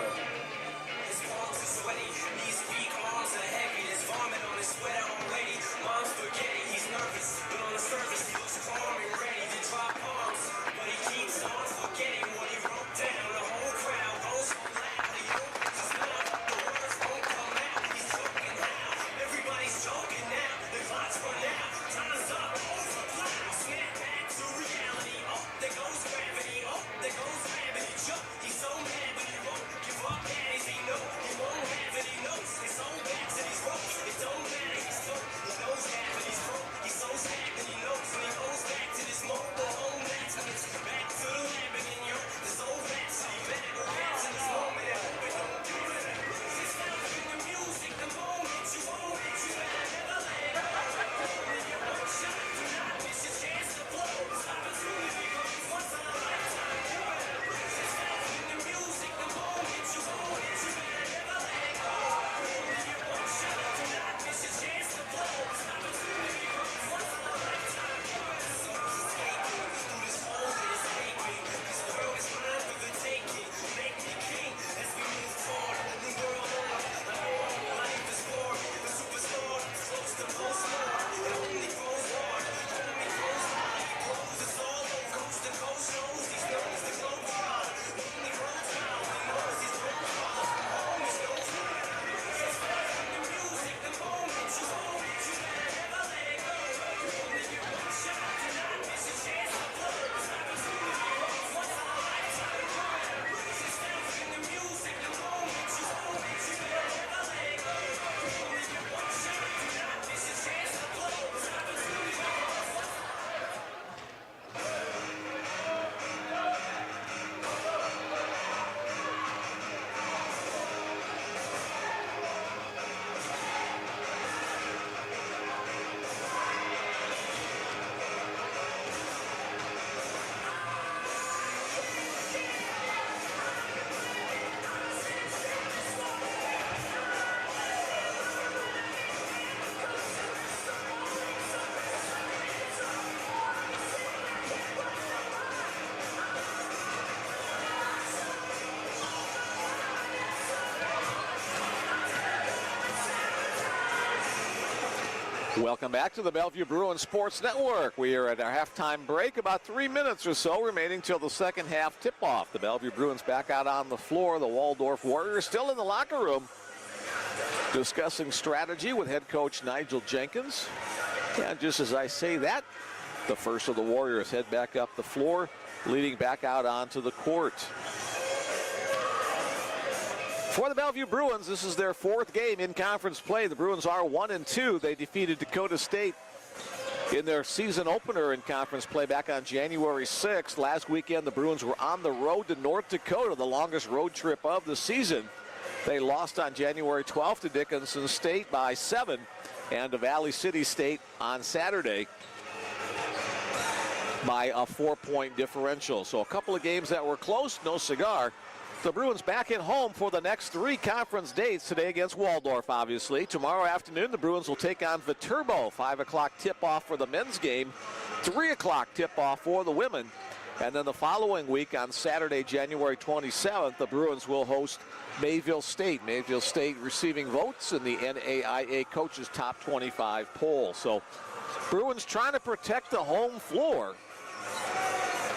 His palms are sweaty, knees weak, arms are heavy. There's vomit on his sweater already. Mom's spaghetti, he's nervous, but on the surface he looks calm and ready to drop bombs. But he keeps on forgetting what he wrote down. The whole crowd goes so loud. He opens his mouth, the words won't come out. He's joking now, everybody's joking now. The clock's run out, time's up, over, plow. Snap back to reality. Oh, there goes gravity. Oh, there goes gravity. Jump, he's so mad, but he won't give up. As he knows, he won't have it. He knows his own back to these ropes. It don't matter, he's dope. He knows that, but he's broke. He's so sad that he knows when he goes back to this mobile home. That's when it's back to the lab again, yo. This old rhapsody, better go back to this moment. I hope it don't do it. It's not in the music, the moment you own it. You better never let go. Only get one shot, do not miss your chance to blow. This opportunity comes once in a lifetime. You better lose yourself in the music, the moment you own it. You better never let go. Only get one shot, do not miss your chance to blow. This opportunity comes once in a lifetime. You better lose escaping through this hole that is gaping. This world is mine for the taking. Make me king as we move forward. New world order. I know life is boring. The superstar floats the postmark. It only grows hard. Only grows hard. It grows. It's all over. Coast to coast shows. These numbers the globe hard. Only roads round. He knows he's broke hard. Homies knows who it is. It's back in the music. The moment you own it. You better never let it go. Only get one shot. Do not miss your chance to blow. This opportunity comes once in a lifetime. You better lose yourself in the music. The moment you own it. You better never let it go. Only get one shot. Do not miss your chance to blow. This opportunity comes once. Welcome back to the Bellevue Bruins Sports Network. We are at our halftime break, about 3 minutes or so remaining till the second half tip-off. The Bellevue Bruins back out on the floor. The Waldorf Warriors still in the locker room discussing strategy with head coach Nigel Jenkins. And just as I say that, the first of the Warriors head back up the floor, leading back out onto the court. For the Bellevue Bruins, this is their fourth game in conference play. The Bruins are 1-2. They defeated Dakota State in their season opener in conference play back on January 6th. Last weekend, the Bruins were on the road to North Dakota, the longest road trip of the season. They lost on January 12th to Dickinson State by 7 and to Valley City State on Saturday by a 4-point differential. So a couple of games that were close, no cigar. The Bruins back at home for the next 3 conference dates. Today against Waldorf, obviously. Tomorrow afternoon, the Bruins will take on Viterbo. 5 o'clock tip-off for the men's game. 3 o'clock tip-off for the women. And then the following week on Saturday, January 27th, the Bruins will host Mayville State. Mayville State receiving votes in the NAIA Coaches Top 25 poll. So Bruins trying to protect the home floor.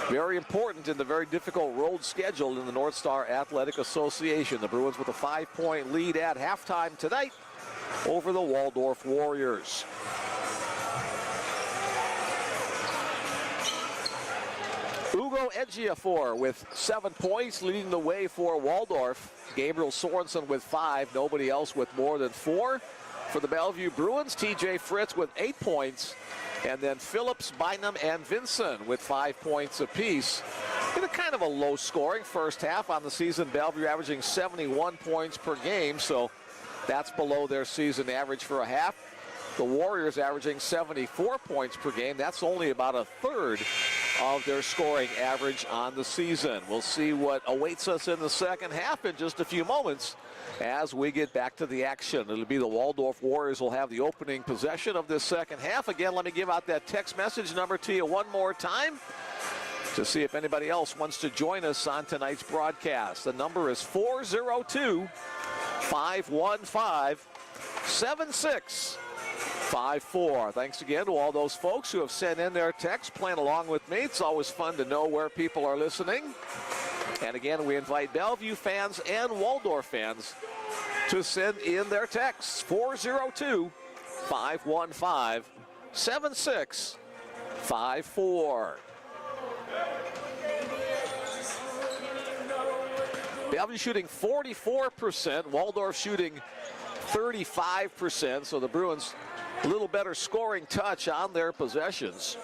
Very important in the very difficult road schedule in the North Star Athletic Association. The Bruins with a 5-point lead at halftime tonight over the Waldorf Warriors. Ugo Ejiofor with 7 points, leading the way for Waldorf. Gabriel Sorensen with 5, nobody else with more than 4. For the Bellevue Bruins, TJ Fritz with 8 points. And then Phillips, Bynum, and Vinson with 5 points apiece. In a kind of a low-scoring first half on the season, Bellevue averaging 71 points per game, so that's below their season average for a half. The Warriors averaging 74 points per game. That's only about a third of their scoring average on the season. We'll see what awaits us in the second half in just a few moments as we get back to the action. It'll be the Waldorf Warriors will have the opening possession of this second half. Again, let me give out that text message number to you one more time. to see if anybody else wants to join us on tonight's broadcast. The number is 402-515-7654. Thanks again to all those folks who have sent in their texts, playing along with me. It's always fun to know where people are listening. And again, we invite Bellevue fans and Waldorf fans to send in their texts. 402-515-7654. Bellevue shooting 44%, Waldorf shooting 35%, so the Bruins a little better scoring touch on their possessions.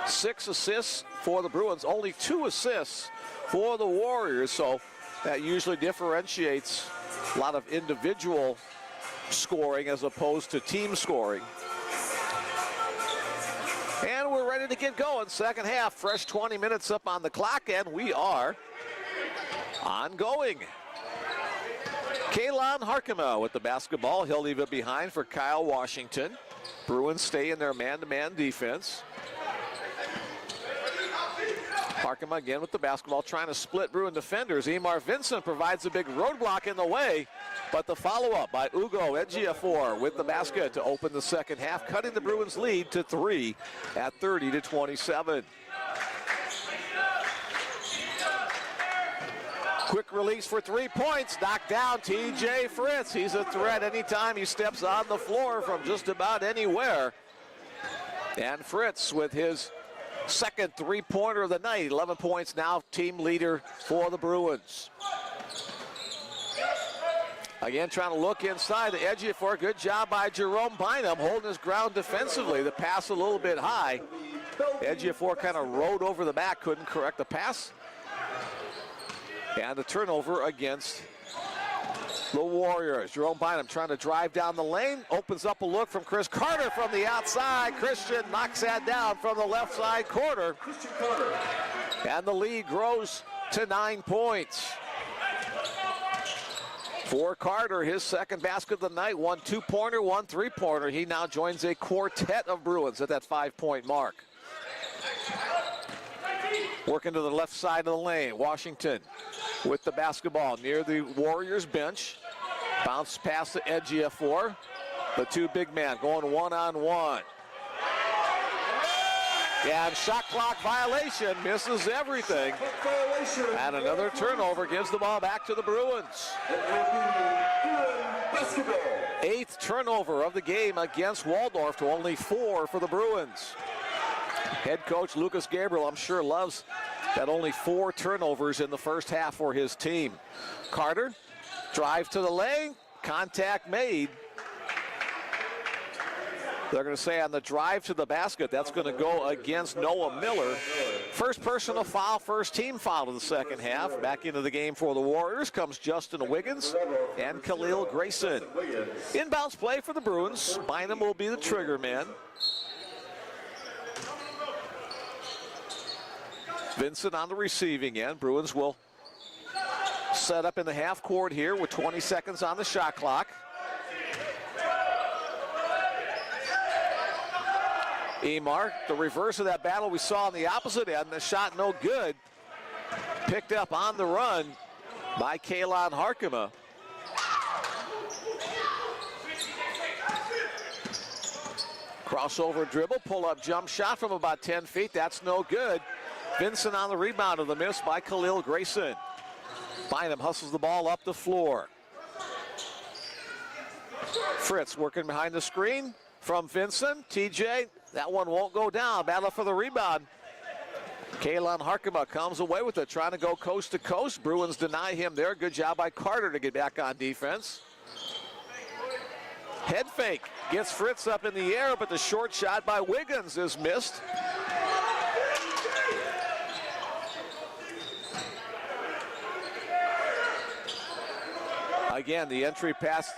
6 assists for the Bruins, only 2 assists for the Warriors, so that usually differentiates a lot of individual scoring as opposed to team scoring. And we're ready to get going. Second half, fresh 20 minutes up on the clock, and we are ongoing. Kalon Harkema with the basketball. He'll leave it behind for Kyle Washington. Bruins stay in their man-to-man defense. Harkema again with the basketball, trying to split Bruin defenders. Emar Vincent provides a big roadblock in the way, but the follow-up by Ugo Ejiofor with the basket to open the second half, cutting the Bruins lead to 3 at 30-27. Quick release for 3 points, knocked down TJ Fritz. He's a threat anytime he steps on the floor from just about anywhere. And Fritz with his second three-pointer of the night, 11 points now, team leader for the Bruins. Again, trying to look inside the edge for a good job by Jerome Bynum, holding his ground defensively. The pass a little bit high. Ejiofor kind of rode over the back, couldn't correct the pass. And the turnover against the Warriors. Jerome Bynum trying to drive down the lane, opens up a look from Chris Carter from the outside. Christian knocks that down from the left side corner. Christian Carter. And the lead grows to 9 points. For Carter, his second basket of the night, 1 2-pointer, 1 3-pointer. He now joins a quartet of Bruins at that 5-point mark. Working to the left side of the lane, Washington with the basketball near the Warriors bench. Bounce pass to Ejiofor. The two big men going one-on-one. And shot clock violation, misses everything. And another turnover gives the ball back to the Bruins. 8th turnover of the game against Waldorf to only 4 for the Bruins. Head coach Lucas Gabriel, I'm sure, loves that only 4 turnovers in the first half for his team. Carter, drive to the lane, contact made. They're going to say on the drive to the basket, that's going to go against Noah Miller. First personal foul, first team foul of the second half. Back into the game for the Warriors comes Justin Wiggins and Khalil Grayson. Inbounds play for the Bruins. Bynum will be the trigger man. Vincent on the receiving end. Bruins will set up in the half court here with 20 seconds on the shot clock. Emar, the reverse of that battle we saw on the opposite end. The shot no good. Picked up on the run by Kalon Harkema. Crossover dribble, pull-up jump shot from about 10 feet. That's no good. Vincent on the rebound of the miss by Khalil Grayson. Bynum hustles the ball up the floor. Fritz working behind the screen from Vincent. TJ, that one won't go down. Battle for the rebound. Kalon Harkema comes away with it, trying to go coast to coast. Bruins deny him there. Good job by Carter to get back on defense. Head fake gets Fritz up in the air, but the short shot by Wiggins is missed. Again, the entry pass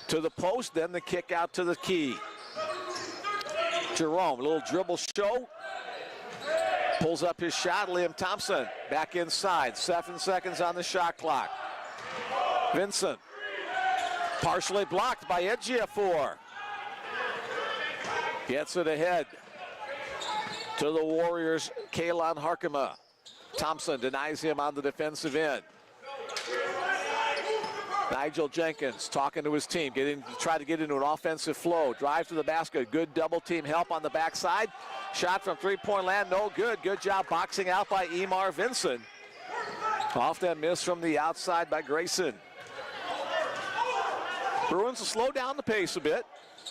to the post, then the kick out to the key. Jerome, a little dribble show. Pulls up his shot. Liam Thompson back inside. 7 seconds on the shot clock. Vincent, partially blocked by Ejiofor. Gets it ahead to the Warriors, Kalon Harkema. Thompson denies him on the defensive end. Nigel Jenkins talking to his team, try to get into an offensive flow. Drive to the basket, good double team help on the backside. Shot from three-point land, no good. Good job boxing out by Emar Vinson. Off that miss from the outside by Grayson. Bruins will slow down the pace a bit.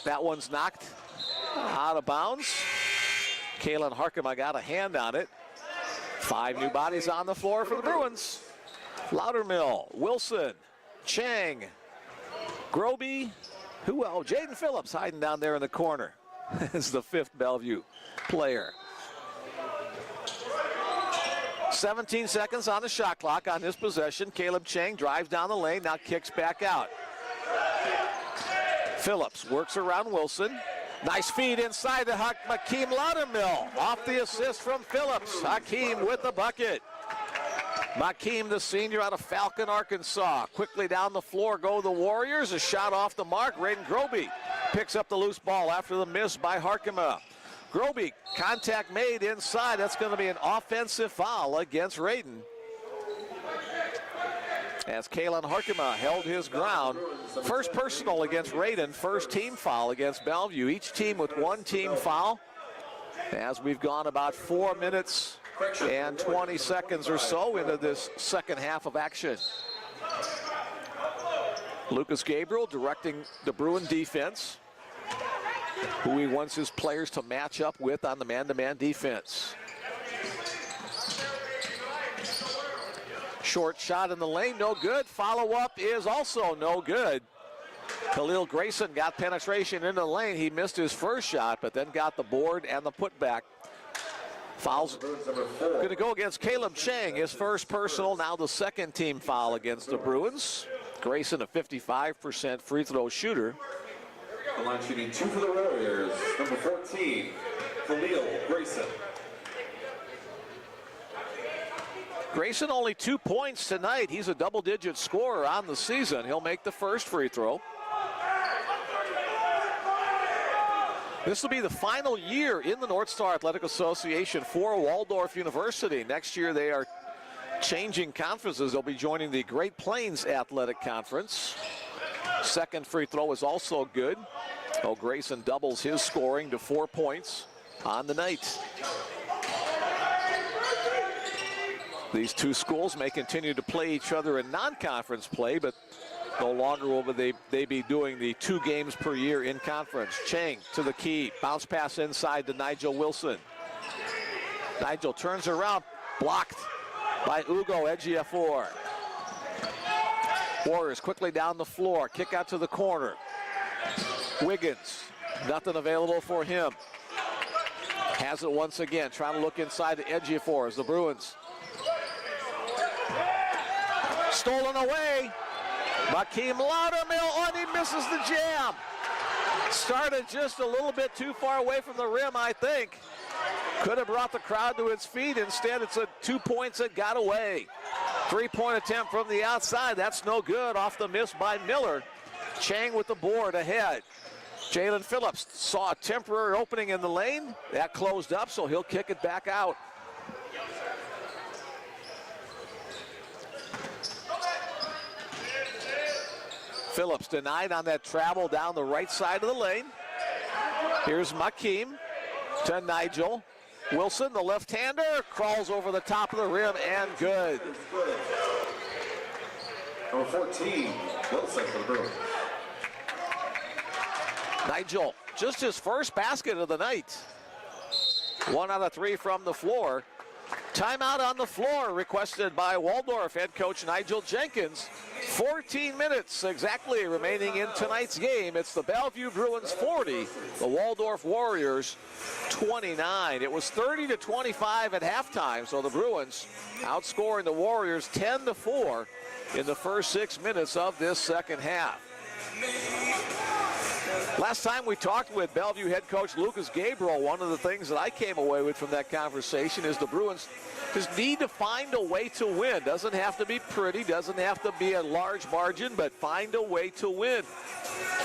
That one's knocked out of bounds. Kalon Harkema got a hand on it. 5 new bodies on the floor for the Bruins. Loudermill, Wilson, Chang, Groby, Jaden Phillips hiding down there in the corner is the 5th Bellevue player. 17 seconds on the shot clock on this possession. Caleb Chang drives down the lane, now kicks back out. Phillips works around Wilson. Nice feed inside to Hakeem Loudermill. Off the assist from Phillips. Hakeem with the bucket. Hakeem, the senior out of Falcon, Arkansas. Quickly down the floor go the Warriors. A shot off the mark. Raiden Groby picks up the loose ball after the miss by Harkema. Groby, contact made inside. That's going to be an offensive foul against Raiden. As Kalon Harkema held his ground. First personal against Raiden, first team foul against Bellevue. Each team with 1 team foul. As we've gone about 4 minutes and 20 seconds or so into this second half of action. Lucas Gabriel directing the Bruin defense, who he wants his players to match up with on the man-to-man defense. Short shot in the lane, no good. Follow-up is also no good. Khalil Grayson got penetration into the lane. He missed his first shot, but then got the board and the putback. Foul's going to go against Caleb Chang, his first personal, now the second team foul against the Bruins. Grayson, a 55% free throw shooter. The line shooting 2 for the Warriors, number 14, Khalil Grayson. Grayson only 2 points tonight. He's a double-digit scorer on the season. He'll make the first free throw. This will be the final year in the North Star Athletic Association for Waldorf University. Next year they are changing conferences. They'll be joining the Great Plains Athletic Conference. Second free throw is also good. Oh, Grayson doubles his scoring to 4 points on the night. These two schools may continue to play each other in non-conference play, but no longer will they be doing the 2 games per year in conference. Chang to the key. Bounce pass inside to Nigel Wilson. Nigel turns around. Blocked by Ugo Ejiofor. Warriors quickly down the floor. Kick out to the corner. Wiggins. Nothing available for him. Has it once again. Trying to look inside to Ejiofor as the Bruins. Stolen away. Hakeem Loudermill, he misses the jam. Started just a little bit too far away from the rim, I think. Could have brought the crowd to its feet. Instead, it's 2 points that got away. 3-point attempt from the outside. That's no good. Off the miss by Miller. Chang with the board ahead. Jalen Phillips saw a temporary opening in the lane. That closed up, so he'll kick it back out. Phillips denied on that travel down the right side of the lane. Here's Hakeem to Nigel. Wilson, the left-hander, crawls over the top of the rim and good. Number 14, Wilson for the Bruins. Nigel, just his first basket of the night. 1 out of 3 from the floor. Timeout on the floor requested by Waldorf head coach Nigel Jenkins. 14 minutes exactly remaining in tonight's game. It's the Bellevue Bruins 40, the Waldorf Warriors 29. It was 30-25 at halftime, so the Bruins outscoring the Warriors 10-4 in the first 6 minutes of this second half. Last time we talked with Bellevue head coach Lucas Gabriel, one of the things that I came away with from that conversation is the Bruins just need to find a way to win. Doesn't have to be pretty, doesn't have to be a large margin, but find a way to win.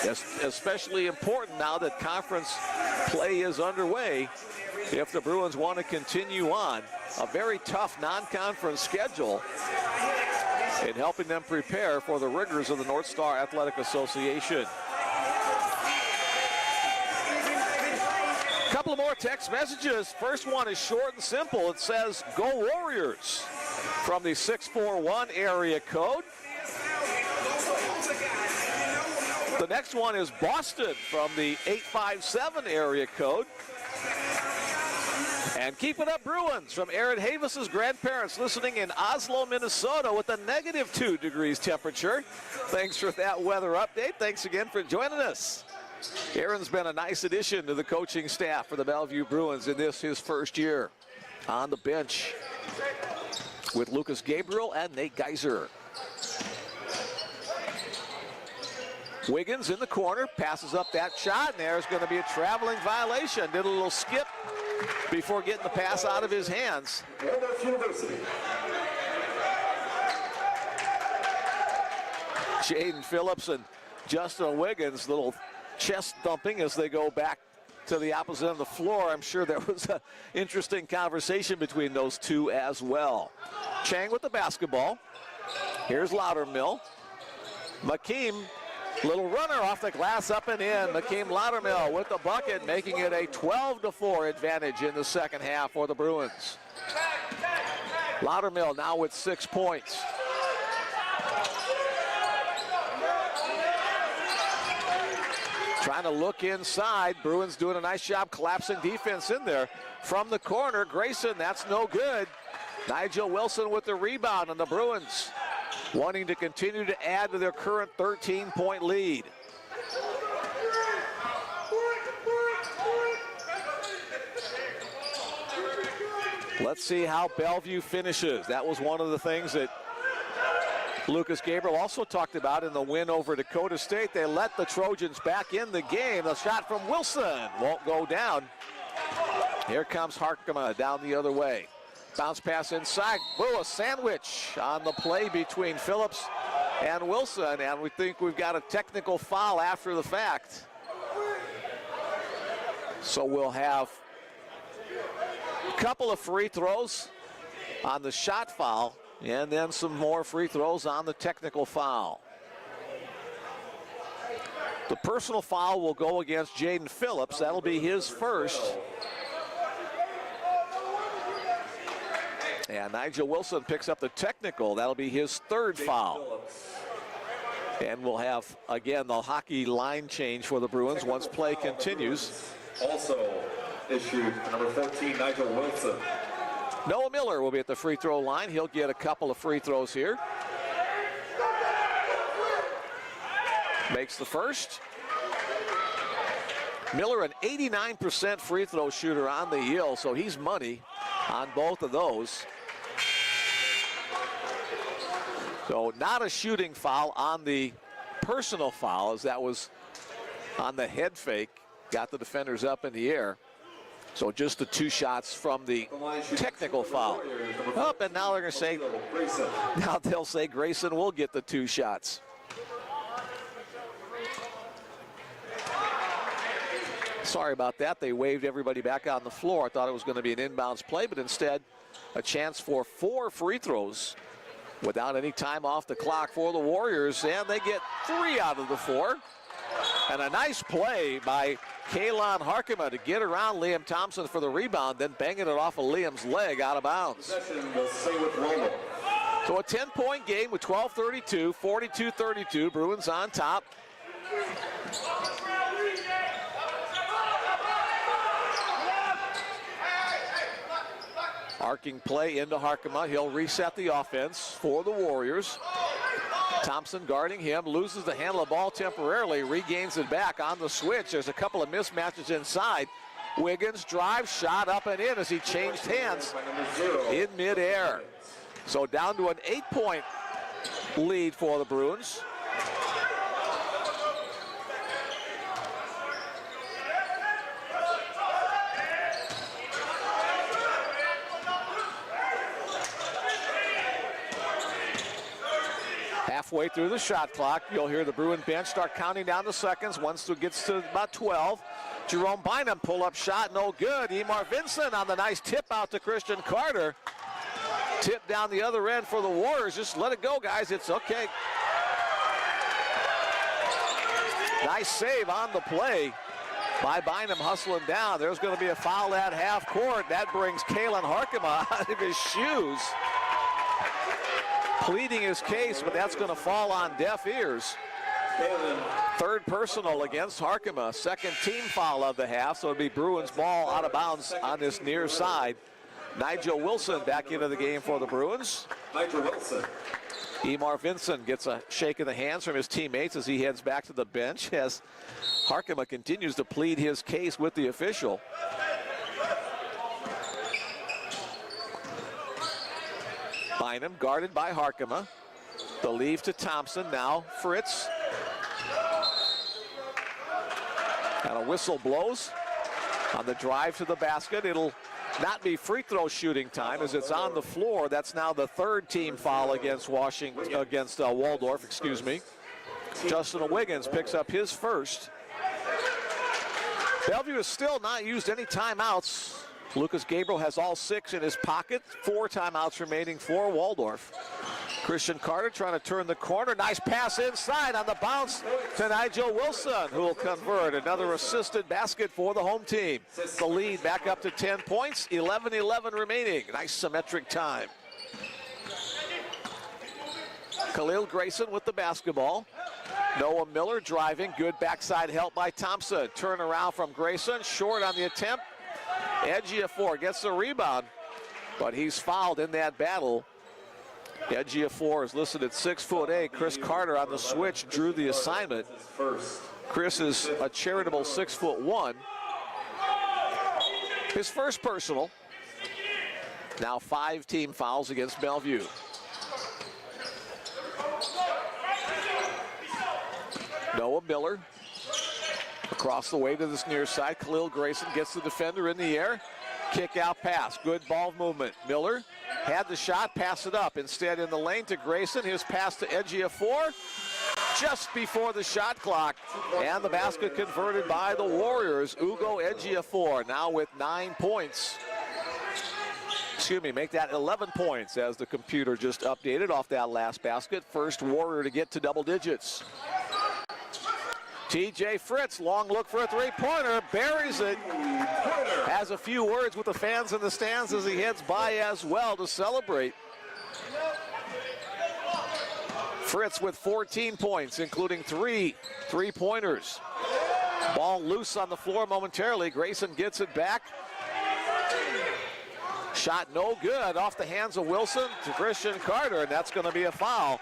That's especially important now that conference play is underway. If the Bruins want to continue on a very tough non-conference schedule in helping them prepare for the rigors of the North Star Athletic Association. Couple of more text messages. First one is short and simple. It says, "Go Warriors," from the 641 area code. The next one is Boston from the 857 area code. And "Keep it up, Bruins," from Aaron Havis's grandparents listening in Oslo, Minnesota with a -2 degrees temperature. Thanks for that weather update. Thanks again for joining us. Aaron's been a nice addition to the coaching staff for the Bellevue Bruins in this, his first year on the bench with Lucas Gabriel and Nate Geiser. Wiggins in the corner, passes up that shot, and there's going to be a traveling violation. Did a little skip before getting the pass out of his hands. Waldorf University. Jaden Phillips and Justin Wiggins, little chest thumping as they go back to the opposite end of the floor. I'm sure there was an interesting conversation between those two as well. Chang with the basketball. Here's Loudermill. McKeem, little runner off the glass, up and in. McKeem Loudermill with the bucket, making it a 12-4 advantage in the second half for the Bruins. Loudermill now with 6 points. Trying to look inside. Bruins doing a nice job collapsing defense in there. From the corner, Grayson, that's no good. Nigel Wilson with the rebound, and the Bruins wanting to continue to add to their current 13-point lead. Let's see how Bellevue finishes. That was one of the things that Lucas Gabriel also talked about in the win over Dakota State. They let the Trojans back in the game. The shot from Wilson won't go down. Here comes Harkema down the other way. Bounce pass inside. Boo, a sandwich on the play between Phillips and Wilson, and we think we've got a technical foul after the fact. So we'll have a couple of free throws on the shot foul, and then some more free throws on the technical foul. The personal foul will go against Jaden Phillips. That'll be his first. And Nigel Wilson picks up the technical. That'll be his third foul. And we'll have, again, the hockey line change for the Bruins once play continues. Also issued number 14, Nigel Wilson. Noah Miller will be at the free throw line. He'll get a couple of free throws here. Makes the first. Miller, an 89% free throw shooter on the hill, so he's money on both of those. So not a shooting foul on the personal foul, as that was on the head fake. Got the defenders up in the air. So just the two shots from the technical foul. Up, and now they're going to say, now they'll say Grayson will get the two shots. Sorry about that. They waved everybody back on the floor. I thought it was going to be an inbounds play, but instead a chance for 4 free throws without any time off the clock for the Warriors, and they get 3 out of the 4. And a nice play by Kalon Harkema to get around Liam Thompson for the rebound, then banging it off of Liam's leg out of bounds. So a 10-point game with 12:32, 42-32. Bruins on top. Arcing play into Harkema. He'll reset the offense for the Warriors. Thompson guarding him, loses the handle of the ball temporarily, regains it back on the switch. There's a couple of mismatches inside. Wiggins drives, shot up and in as he changed hands in midair. So down to an 8-point lead for the Bruins. halfway through the shot clock. You'll hear the Bruin bench start counting down the seconds once it gets to about 12. Jerome Bynum pull-up shot, no good. Emar Vincent on the nice tip out to Christian Carter. Tip down the other end for the Warriors. Just let it go, guys. It's okay. Nice save on the play by Bynum hustling down. There's going to be a foul at half court. That brings Kalen Harkema out of his shoes, pleading his case, but that's going to fall on deaf ears. Third personal against Harkema. Second team foul of the half, so it'll be Bruins ball out of bounds on this near side. Nigel Wilson back into the game for the Bruins. Nigel Wilson. Emar Vincent gets a shake of the hands from his teammates as he heads back to the bench as Harkema continues to plead his case with the official. Bynum guarded by Harkema. The leave to Thompson, now Fritz. And a whistle blows on the drive to the basket. It'll not be free throw shooting time as it's on the floor. That's now the third team foul against Waldorf, excuse me. Justin Wiggins picks up his first. Bellevue has still not used any timeouts. Lucas Gabriel has all 6 in his pocket. 4 timeouts remaining for Waldorf. Christian Carter trying to turn the corner. Nice pass inside on the bounce to Nigel Wilson, who will convert. Another assisted basket for the home team. The lead back up to 10 points. 11-11 remaining. Nice symmetric time. Khalil Grayson with the basketball. Noah Miller driving. Good backside help by Thompson. Turn around from Grayson. Short on the attempt. Ejiofor gets the rebound, but he's fouled in that battle. Ejiofor is listed at 6'8". Chris Carter on the switch drew the assignment. Chris is a charitable 6'1". His first personal. Now 5 team fouls against Bellevue. Noah Miller across the way to this near side. Khalil Grayson gets the defender in the air. Kick out pass. Good ball movement. Miller had the shot, pass it up. Instead in the lane to Grayson. His pass to Ejiofor just before the shot clock. And the basket converted by the Warriors. Ugo Ejiofor now with 9 points. Excuse me, make that 11 points as the computer just updated off that last basket. First Warrior to get to double digits. TJ Fritz, long look for a three-pointer, buries it. Has a few words with the fans in the stands as he heads by as well to celebrate. Fritz with 14 points, including 3 three-pointers. Ball loose on the floor momentarily. Grayson gets it back. Shot no good off the hands of Wilson to Christian Carter, and that's going to be a foul.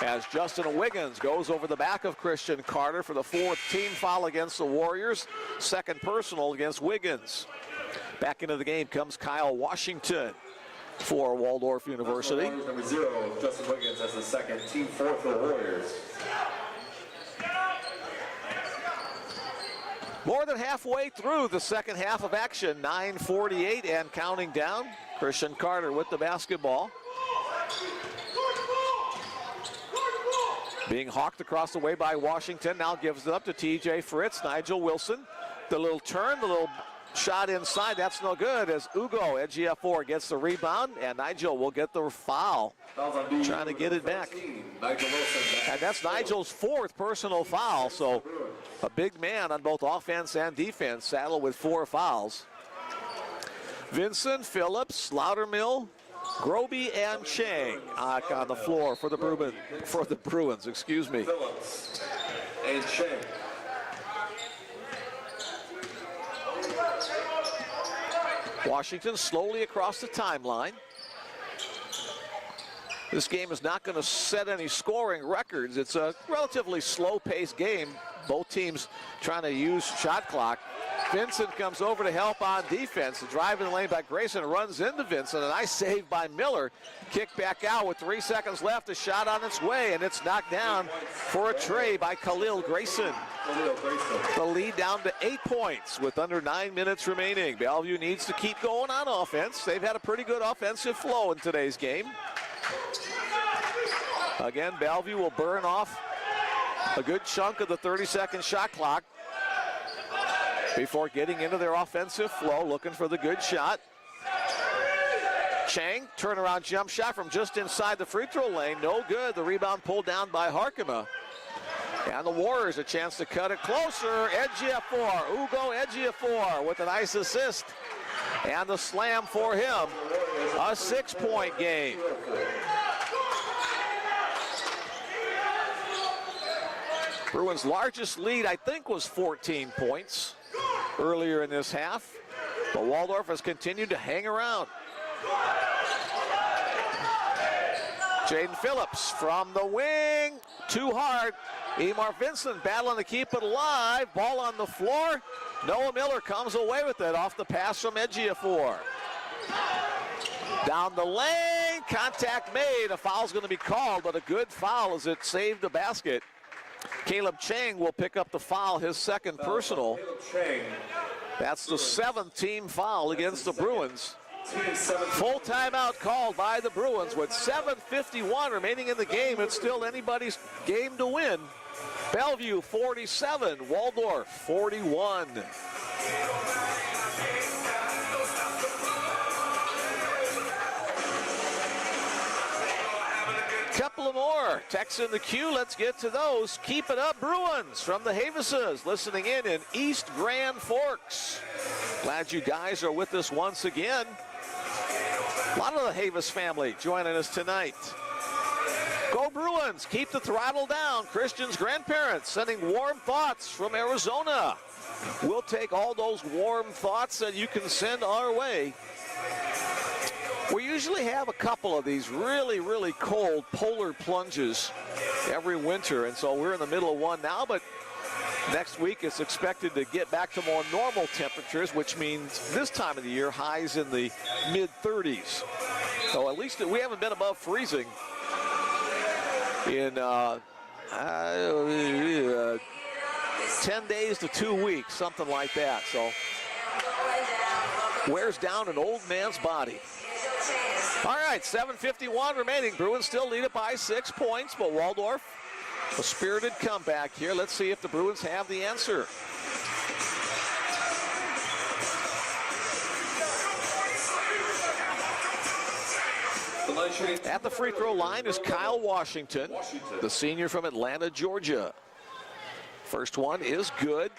As Justin Wiggins goes over the back of Christian Carter for the 4th team foul against the Warriors. Second personal against Wiggins. Back into the game comes Kyle Washington for Waldorf University. Number 0, Justin Wiggins as the second team fourth for the Warriors. More than halfway through the second half of action. 9:48 and counting down. Christian Carter with the basketball. Being hawked across the way by Washington, now gives it up to TJ Fritz. Nigel Wilson, the little turn, the little shot inside, that's no good as Ugo Ejiofor gets the rebound, and Nigel will get the foul. Trying to get it back. And that's Nigel's 4th personal foul, so a big man on both offense and defense, saddled with 4 fouls. Vincent, Phillips, Loudermill, Groby and Chang on the floor for the Bruins, excuse me. Phillips and Chang. Washington slowly across the timeline. This game is not going to set any scoring records. It's a relatively slow-paced game. Both teams trying to use shot clock. Vincent comes over to help on defense. The drive in the lane by Grayson runs into Vincent. A nice save by Miller. Kick back out with 3 seconds left. A shot on its way, and it's knocked down for a tray by Khalil Grayson. The lead down to 8 points with under 9 minutes remaining. Bellevue needs to keep going on offense. They've had a pretty good offensive flow in today's game. Again, Bellevue will burn off a good chunk of the 30-second shot clock before getting into their offensive flow, looking for the good shot. Chang, turnaround jump shot from just inside the free throw lane. No good. The rebound pulled down by Harkema. And the Warriors a chance to cut it closer. Ejiofor, Ugo Ejiofor with a nice assist. And the slam for him. A 6-point game. Bruins' largest lead, I think, was 14 points earlier in this half. But Waldorf has continued to hang around. Jaden Phillips from the wing, too hard. Emar Vincent battling to keep it alive. Ball on the floor. Noah Miller comes away with it off the pass from Ejiofor. Down the lane, contact made. A foul's going to be called, but a good foul as it saved the basket. Caleb Chang will pick up the foul, his second personal. That's the 7th team foul against the Bruins. Full timeout called by the Bruins with 7:51 remaining in the game. It's still anybody's game to win. Bellevue 47, Waldorf 41. Couple of more texts in the queue. Let's get to those. Keep it up, Bruins, from the Havises, listening in East Grand Forks. Glad you guys are with us once again. A lot of the Havis family joining us tonight. Go Bruins, keep the throttle down. Christian's grandparents sending warm thoughts from Arizona. We'll take all those warm thoughts that you can send our way. We usually have a couple of these really, really cold polar plunges every winter, and so we're in the middle of one now, but next week it's expected to get back to more normal temperatures, which means this time of the year, highs in the mid-30s. So at least we haven't been above freezing in 10 days to 2 weeks, something like that. So wears down an old man's body. All right, 7:51 remaining. Bruins still lead it by 6 points, but Waldorf, a spirited comeback here. Let's see if the Bruins have the answer. At the free throw line is Kyle Washington, the senior from Atlanta, Georgia. First one is good.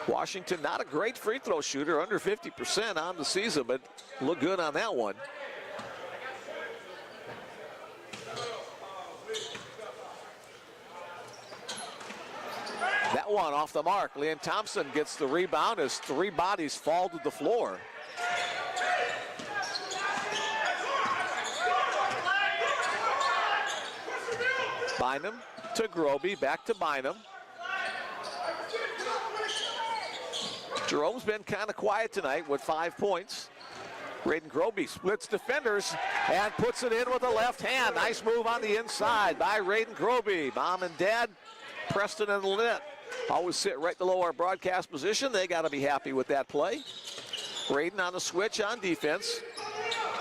Washington, not a great free throw shooter, under 50% on the season, but look good on that one. That one off the mark. Liam Thompson gets the rebound as 3 bodies fall to the floor. Bynum to Groby, back to Bynum. Jerome's been kind of quiet tonight with 5 points. Raiden Groby splits defenders and puts it in with the left hand. Nice move on the inside by Raiden Groby. Mom and Dad, Preston and Lynette, always sit right below our broadcast position. They got to be happy with that play. Raiden on the switch on defense.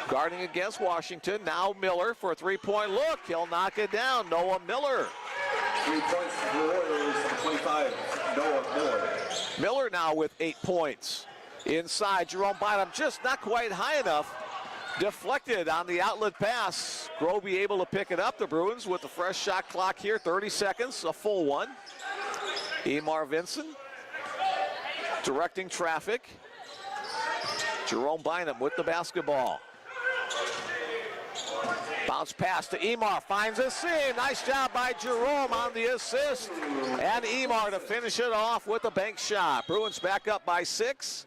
Guarding against Washington. Now Miller for a 3-point look. He'll knock it down. Noah Miller. 3 points for the Warriors, 25, Noah Miller. Miller now with 8 points. Inside, Jerome Bynum just not quite high enough. Deflected on the outlet pass. Groby able to pick it up. The Bruins with the fresh shot clock here, 30 seconds, a full one. Emar Vincent directing traffic. Jerome Bynum with the basketball. Bounce pass to Emar, finds a seam. Nice job by Jerome on the assist. And Emar to finish it off with a bank shot. Bruins back up by 6.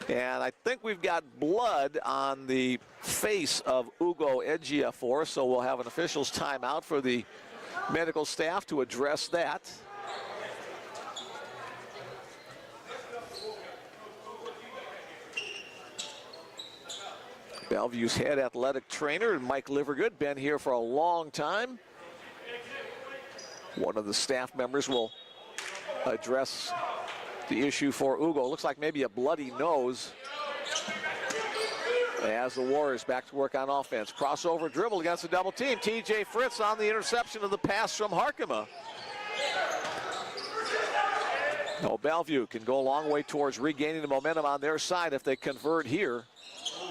And I think we've got blood on the face of Ugo Ejiofor, so we'll have an official's timeout for the medical staff to address that. Bellevue's head athletic trainer, Mike Livergood, been here for a long time. One of the staff members will address the issue for Ugo. Looks like maybe a bloody nose. As the Warriors back to work on offense. Crossover dribble against the double team. TJ Fritz on the interception of the pass from Harkema. No, Bellevue can go a long way towards regaining the momentum on their side if they convert here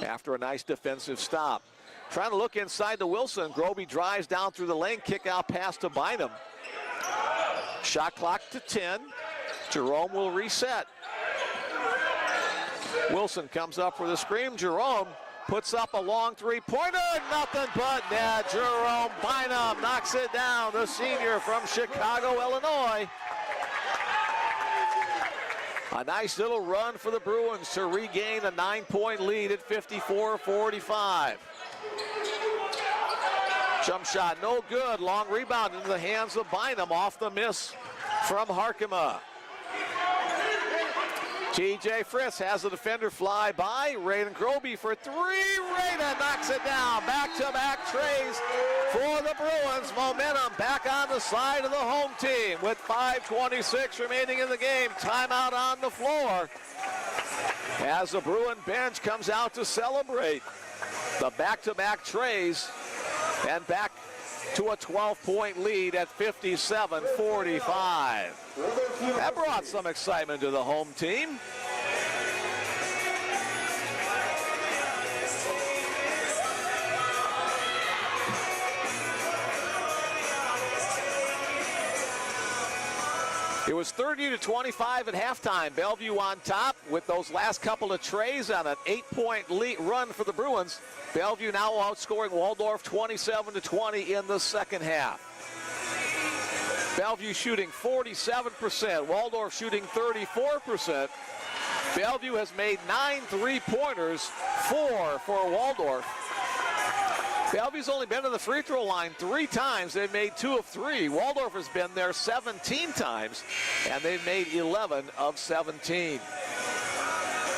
after a nice defensive stop. Trying to look inside to Wilson. Groby drives down through the lane. Kick out pass to Bynum. Shot clock to 10. Jerome will reset. Wilson comes up for the screen. Jerome puts up a long three-pointer. Nothing but net. Jerome Bynum knocks it down. The senior from Chicago, Illinois. A nice little run for the Bruins to regain a 9-point lead at 54-45. Jump shot, no good. Long rebound into the hands of Bynum off the miss from Harkema. TJ Fritz has the defender fly by. Raiden Groby for three. Raiden knocks it down. Back-to-back trays for the Bruins. Momentum back on the side of the home team with 5:26 remaining in the game. Timeout on the floor as the Bruin bench comes out to celebrate the back-to-back trays and back to a 12-point lead at 57-45. That brought some excitement to the home team. It was 30-25 at halftime. Bellevue on top with those last couple of trays on an 8-point lead run for the Bruins. Bellevue now outscoring Waldorf 27-20 in the second half. Bellevue shooting 47%, Waldorf shooting 34%. Bellevue has made 9 3-pointers, 4 for Waldorf. Bellevue's only been to the free throw line 3 times. They've made 2 of 3. Waldorf has been there 17 times, and they've made 11 of 17.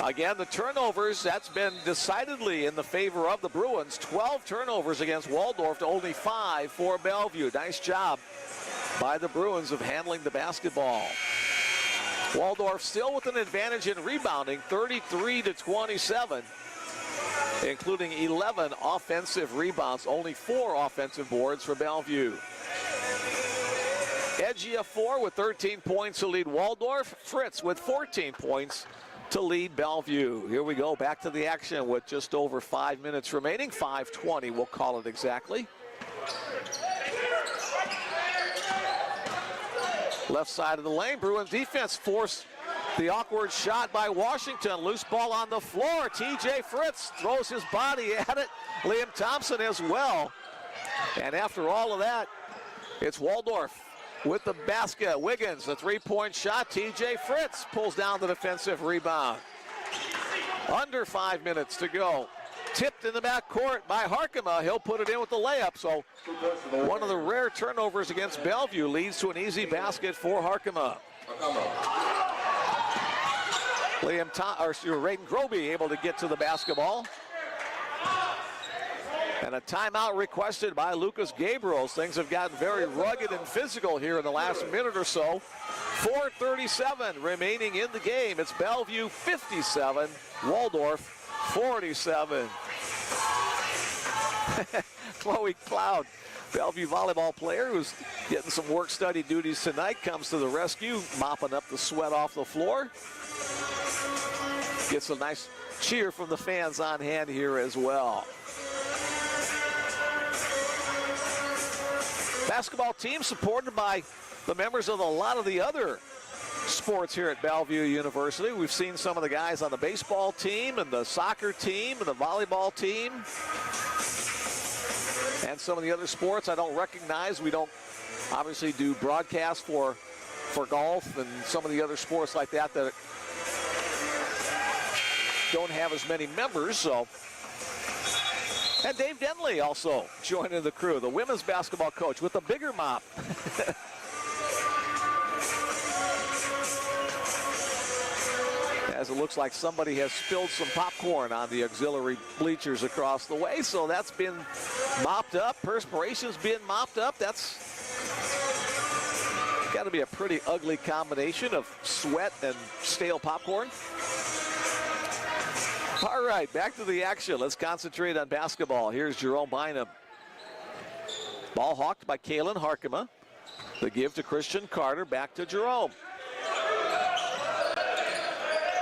Again, the turnovers, that's been decidedly in the favor of the Bruins. 12 turnovers against Waldorf to only 5 for Bellevue. Nice job by the Bruins of handling the basketball. Waldorf still with an advantage in rebounding, 33-27, including 11 offensive rebounds, only 4 offensive boards for Bellevue. Edgia 4 with 13 points to lead Waldorf. Fritz with 14 points to lead Bellevue. Here we go, back to the action with just over 5 minutes remaining. 5:20, we'll call it exactly. Left side of the lane, Bruins defense forced the awkward shot by Washington. Loose ball on the floor. TJ Fritz throws his body at it. Liam Thompson as well. And after all of that, it's Waldorf with the basket. Wiggins, the 3-point shot. TJ Fritz pulls down the defensive rebound. Under 5 minutes to go. Tipped in the backcourt by Harkema. He'll put it in with the layup. So one of the rare turnovers against Bellevue leads to an easy basket for Harkema. Raiden Groby able to get to the basketball. And a timeout requested by Lucas Gabriels. Things have gotten very rugged and physical here in the last minute or so. 4:37 remaining in the game. It's Bellevue 57, Waldorf 47. Chloe Cloud, Bellevue volleyball player who's getting some work study duties tonight, comes to the rescue, mopping up the sweat off the floor. Gets a nice cheer from the fans on hand here as well. Basketball team supported by the members of a lot of the other sports here at Bellevue University. We've seen some of the guys on the baseball team and the soccer team and the volleyball team. And some of the other sports I don't recognize. We don't obviously do broadcasts for golf and some of the other sports like that that don't have as many members. So, and Dave Denley also joining the crew, the women's basketball coach with a bigger mop. As it looks like somebody has spilled some popcorn on the auxiliary bleachers across the way. So that's been mopped up. Perspiration's been mopped up. That's got to be a pretty ugly combination of sweat and stale popcorn. Our All right, back to the action. Let's concentrate on basketball. Here's Jerome Bynum. Ball hawked by Kalen Harkema. The give to Christian Carter, back to Jerome.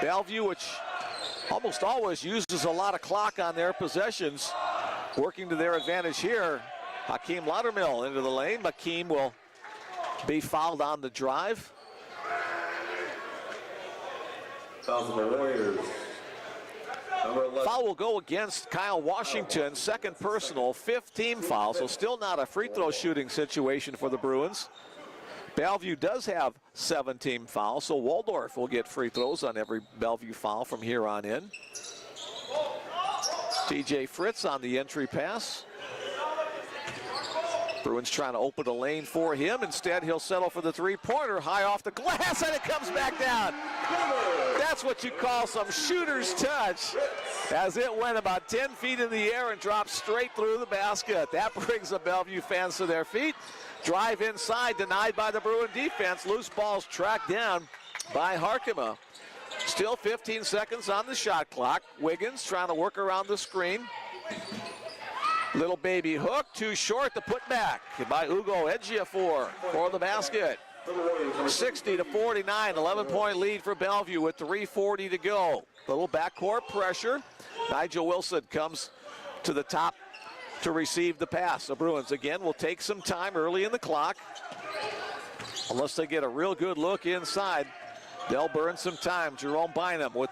Bellevue, which almost always uses a lot of clock on their possessions, working to their advantage here. Hakeem Loudermill into the lane. Hakeem will be fouled on the drive. Fouls on the Warriors. Number 11. Foul will go against Kyle Washington, second personal, 5th team foul, so still not a free throw shooting situation for the Bruins. Bellevue does have 7 team fouls, so Waldorf will get free throws on every Bellevue foul from here on in. TJ Fritz on the entry pass. Bruins trying to open a lane for him. Instead, he'll settle for the three-pointer, high off the glass, and it comes back down. That's what you call some shooter's touch, as it went about 10 feet in the air and dropped straight through the basket. That brings the Bellevue fans to their feet. Drive inside, denied by the Bruin defense. Loose balls tracked down by Harkema. Still 15 seconds on the shot clock. Wiggins trying to work around the screen. Little baby hook, too short, to put back by Ugo Ejiofor for the basket. 60-49, 11-point lead for Bellevue with 3:40 to go. Little backcourt pressure. Nigel Wilson comes to the top to receive the pass. The Bruins again will take some time early in the clock. Unless they get a real good look inside, they'll burn some time. Jerome Bynum with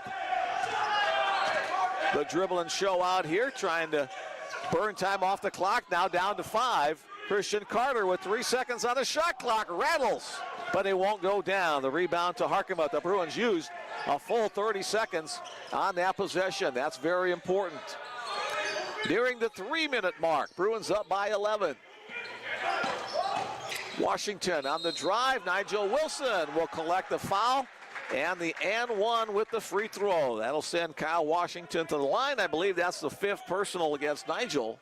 the dribble and show out here, trying to burn time off the clock, now down to 5. Christian Carter with 3 seconds on the shot clock, rattles, but it won't go down. The rebound to Harkema. The Bruins used a full 30 seconds on that possession. That's very important. Nearing the 3-minute mark, Bruins up by 11. Washington on the drive. Nigel Wilson will collect the foul. And the and one with the free throw. That'll send Kyle Washington to the line. I believe that's the 5th personal against Nigel.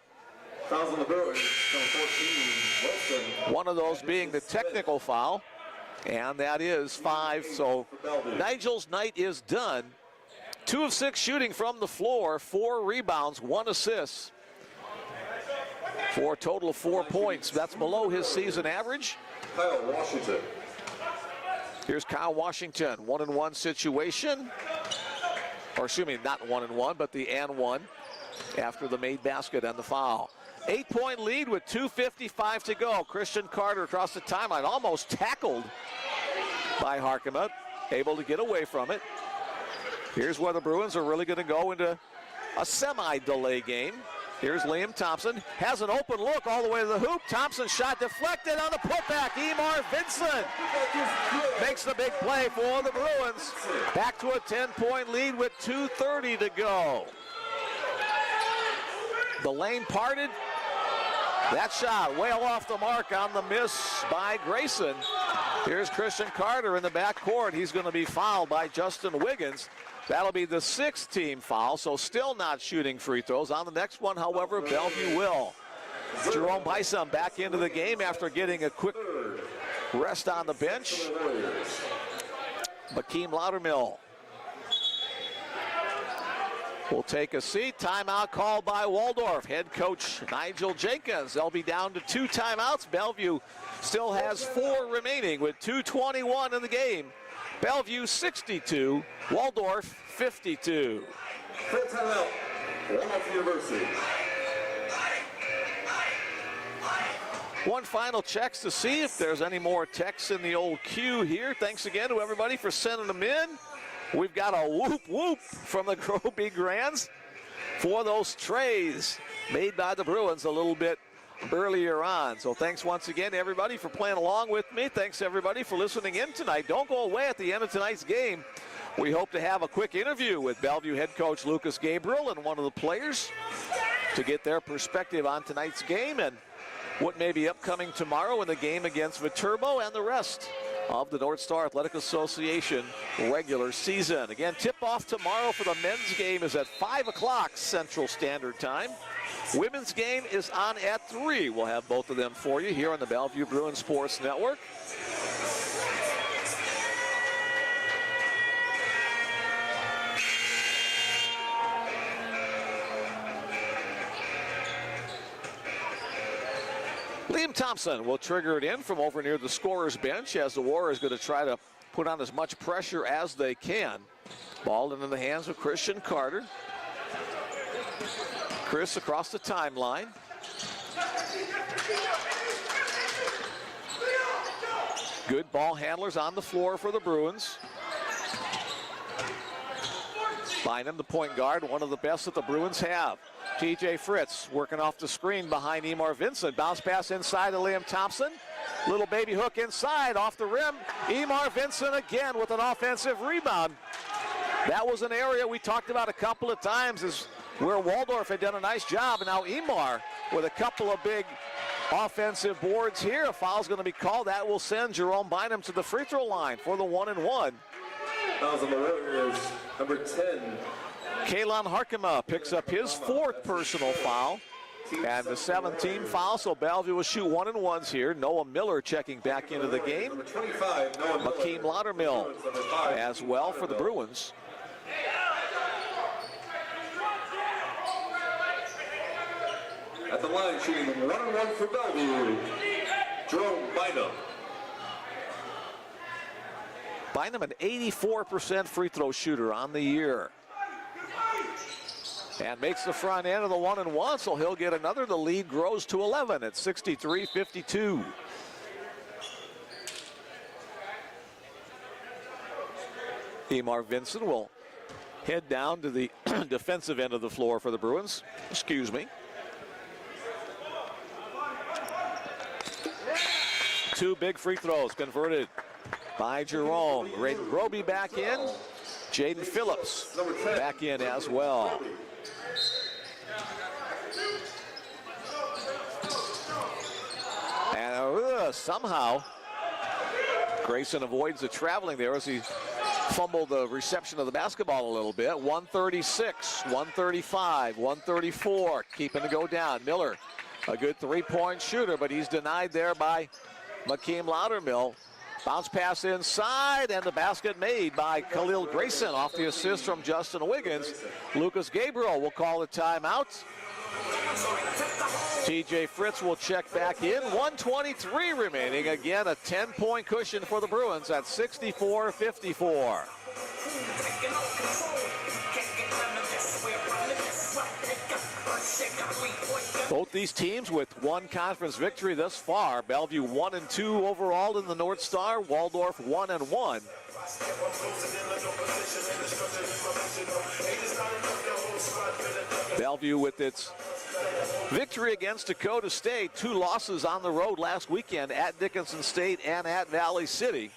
Fouls on the Bruins. 14, Wilson. One of those being the technical foul. And that is 5. So Nigel's night is done. 2 of 6 shooting from the floor. 4 rebounds, 1 assist. For a total of 4 points. That's below his season average. Kyle Washington. Here's Kyle Washington, 1-and-1 situation. Or excuse me, not 1-and-1, but the and one after the made basket and the foul. 8-point lead with 2:55 to go. Christian Carter across the timeline, almost tackled by Harkema, able to get away from it. Here's where the Bruins are really going to go into a semi-delay game. Here's Liam Thompson, has an open look all the way to the hoop. Thompson shot deflected on the putback. Emar Vincent makes the big play for the Bruins. Back to a 10-point lead with 2:30 to go. The lane parted. That shot well off the mark on the miss by Grayson. Here's Christian Carter in the backcourt. He's going to be fouled by Justin Wiggins. That'll be the 6th team foul, so still not shooting free throws. On the next one, however, Bellevue will. Jerome Bynum back into the game after getting a quick rest on the bench. Hakeem Loudermill will take a seat. Timeout called by Waldorf. Head coach Nigel Jenkins. They'll be down to 2 timeouts. Bellevue still has 4 remaining with 2:21 in the game. Bellevue 62, Waldorf 52. Full timeout. Waldorf University. One final checks to see if there's any more texts in the old queue here. Thanks again to everybody for sending them in. We've got a whoop whoop from the Grow Big Grands for those trays made by the Bruins a little bit earlier on. So thanks once again, everybody, for playing along with me. Thanks, everybody, for listening in tonight. Don't go away at the end of tonight's game. We hope to have a quick interview with Bellevue head coach Lucas Gabriel and one of the players to get their perspective on tonight's game and what may be upcoming tomorrow in the game against Viterbo and the rest of the North Star Athletic Association regular season. Again, tip-off tomorrow for the men's game is at 5 o'clock Central Standard Time. Women's game is on at 3. We'll have both of them for you here on the Bellevue Bruin Sports Network. Liam Thompson will trigger it in from over near the scorer's bench as the Warriors going to try to put on as much pressure as they can. Ball into the hands of Christian Carter. Chris across the timeline. Good ball handlers on the floor for the Bruins. Bynum, the point guard, one of the best that the Bruins have. TJ Fritz working off the screen behind Emar Vincent. Bounce pass inside to Liam Thompson. Little baby hook inside off the rim. Emar Vincent again with an offensive rebound. That was an area we talked about a couple of times is where Waldorf had done a nice job. And now Emar with a couple of big offensive boards here. A foul's going to be called. That will send Jerome Bynum to the free throw line for the 1-and-1. Fouls on the Warriors, number 10. Kalon Harkema picks up his 4th personal foul. And the 7th foul, so Bellevue will shoot 1-and-1s here. Noah Miller checking back into the game. Number 25, Noah Miller. Hakeem Loudermill as well for the Bruins. At the line, shooting 1-and-1 for Bellevue, Jerome Bynum. Bynum, an 84% free throw shooter on the year. And makes the front end of the 1-and-1, so he'll get another. The lead grows to 11 at 63-52. Emar Vincent will head down to the defensive end of the floor for the Bruins. Excuse me. 2 big free throws converted by Jerome. Graydon Groby back in. Jaden Phillips back in as well. And somehow Grayson avoids the traveling there as he fumbled the reception of the basketball a little bit. 136, 135, 134, keeping to go down. Miller, a good three-point shooter, but he's denied there by Hakeem Loudermill. Bounce pass inside, and the basket made by Khalil Grayson off the assist from Justin Wiggins. Lucas Gabriel will call the timeout. TJ Fritz will check back in. 1:23 remaining. Again, a 10-point cushion for the Bruins at 64-54. Both these teams with one conference victory thus far. Bellevue 1-2 overall in the North Star. Waldorf 1-1. Bellevue with its victory against Dakota State. 2 losses on the road last weekend at Dickinson State and at Valley City.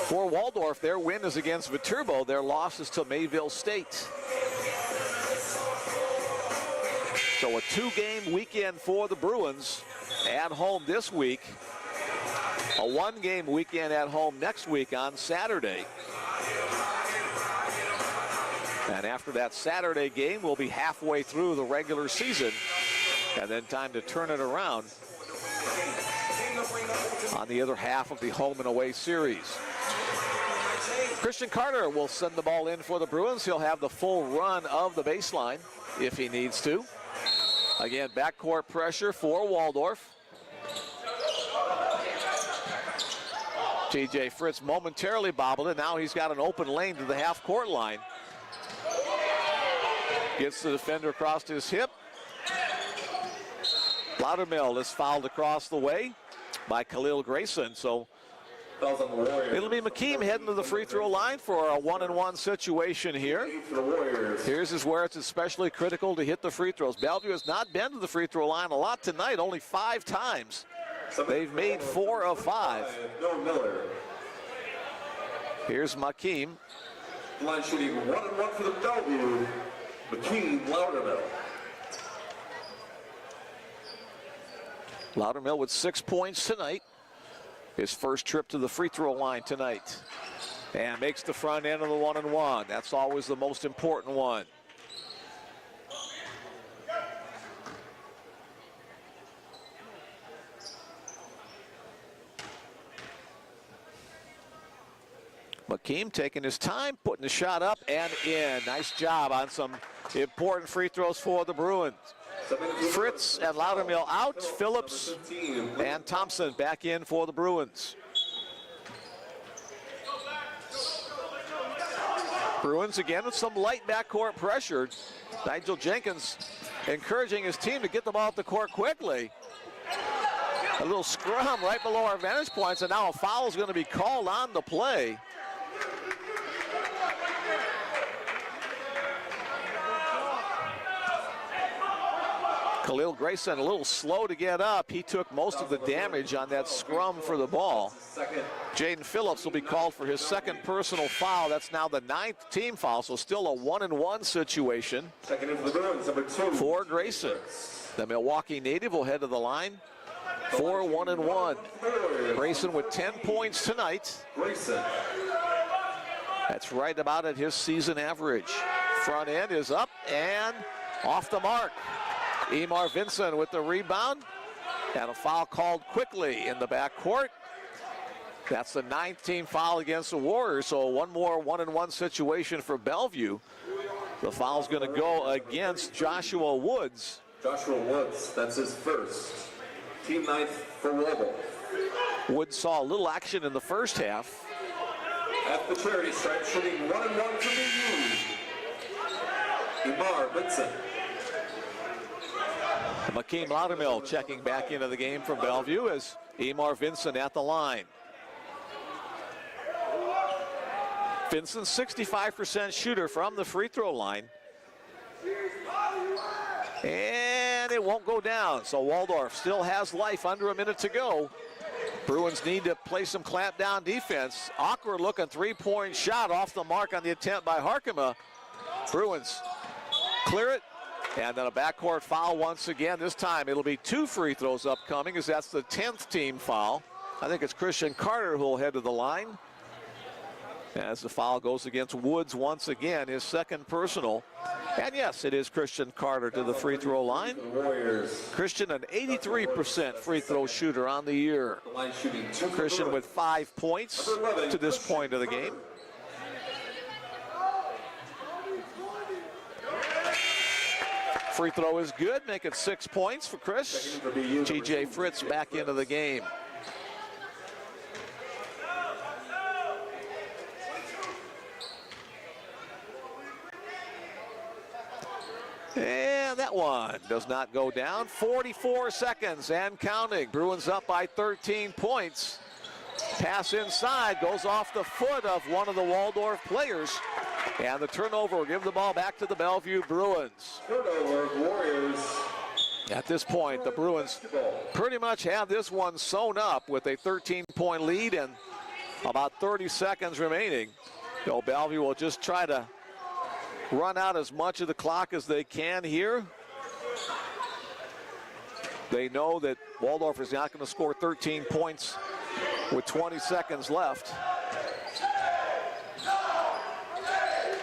For Waldorf, their win is against Viterbo. Their loss is to Mayville State. So a 2-game weekend for the Bruins at home this week. A 1-game weekend at home next week on Saturday. And after that Saturday game, we'll be halfway through the regular season. And then time to turn it around on the other half of the home and away series. Christian Carter will send the ball in for the Bruins. He'll have the full run of the baseline if he needs to. Again, backcourt pressure for Waldorf. TJ Fritz momentarily bobbled it. Now he's got an open lane to the half-court line. Gets the defender across his hip. Loudermill is fouled across the way by Khalil Grayson. So it'll be McKeem heading to the free throw line for a 1-and-1 situation here. Here's is where it's especially critical to hit the free throws. Bellevue has not been to the free throw line a lot tonight, only 5 times. They've made 4 of 5. Here's McKeem. Line shooting 1-and-1 for the Bellevue. McKeem Loudermill. Loudermill with 6 points tonight. His first trip to the free throw line tonight. And makes the front end of the 1-and-1. That's always the most important one. McKeem taking his time, putting the shot up and in. Nice job on some Important free throws for the Bruins. Fritz and Loudermill out. Phillips and Thompson back in for the Bruins. Bruins again with some light backcourt pressure. Nigel Jenkins encouraging his team to get the ball off the court quickly. A little scrum right below our vantage points, and now a foul is going to be called on the play. Khalil Grayson a little slow to get up. He took most of the damage on that scrum for the ball. Jaden Phillips will be called for his second personal foul. That's now the 9th team foul, so still a 1-and-1 situation for Grayson. The Milwaukee native will head to the line for 1-and-1. Grayson with 10 points tonight. That's right about at his season average. Front end is up and off the mark. Emar Vincent with the rebound. And a foul called quickly in the backcourt. That's the 9th team foul against the Warriors, so one more 1-and-1 situation for Bellevue. The foul's going to go against Joshua Woods. Joshua Woods, that's his first. Team 9th for Waldorf. Woods saw a little action in the first half. At the charity stripe, shooting 1-and-1 for BU. Emar Vincent. Makeem Loudermill checking back into the game for Bellevue as Emar Vincent at the line. Vincent, 65% shooter from the free throw line. And it won't go down, so Waldorf still has life, under a minute to go. Bruins need to play some clamp down defense. Awkward looking three-point shot off the mark on the attempt by Harkema. Bruins clear it. And then a backcourt foul once again. This time it'll be 2 free throws upcoming, as that's the 10th team foul. I think it's Christian Carter who will head to the line. As the foul goes against Woods once again, his second personal. And yes, it is Christian Carter to the free throw line. Christian, an 83% free throw shooter on the year. Christian with 5 points to this point of the game. Free throw is good, make it 6 points for Chris. TJ Fritz back into the game. And that one does not go down. 44 seconds and counting. Bruins up by 13 points. Pass inside, goes off the foot of one of the Waldorf players. And the turnover will give the ball back to the Bellevue Bruins. Turnover, Warriors. At this point, the Bruins pretty much have this one sewn up with a 13-point lead and about 30 seconds remaining. So Bellevue will just try to run out as much of the clock as they can here. They know that Waldorf is not going to score 13 points with 20 seconds left.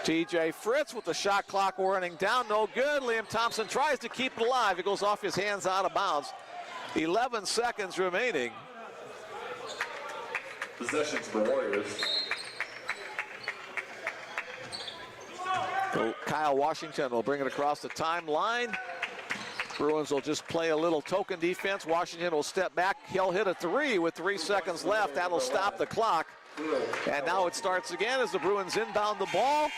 TJ Fritz with the shot clock running down, no good. Liam Thompson tries to keep it alive. It goes off his hands out of bounds. 11 seconds remaining. Possession to the Warriors. So Kyle Washington will bring it across the timeline. Bruins will just play a little token defense. Washington will step back. He'll hit a 3 with 3 seconds left. That'll stop the clock. And now it starts again as the Bruins inbound the ball.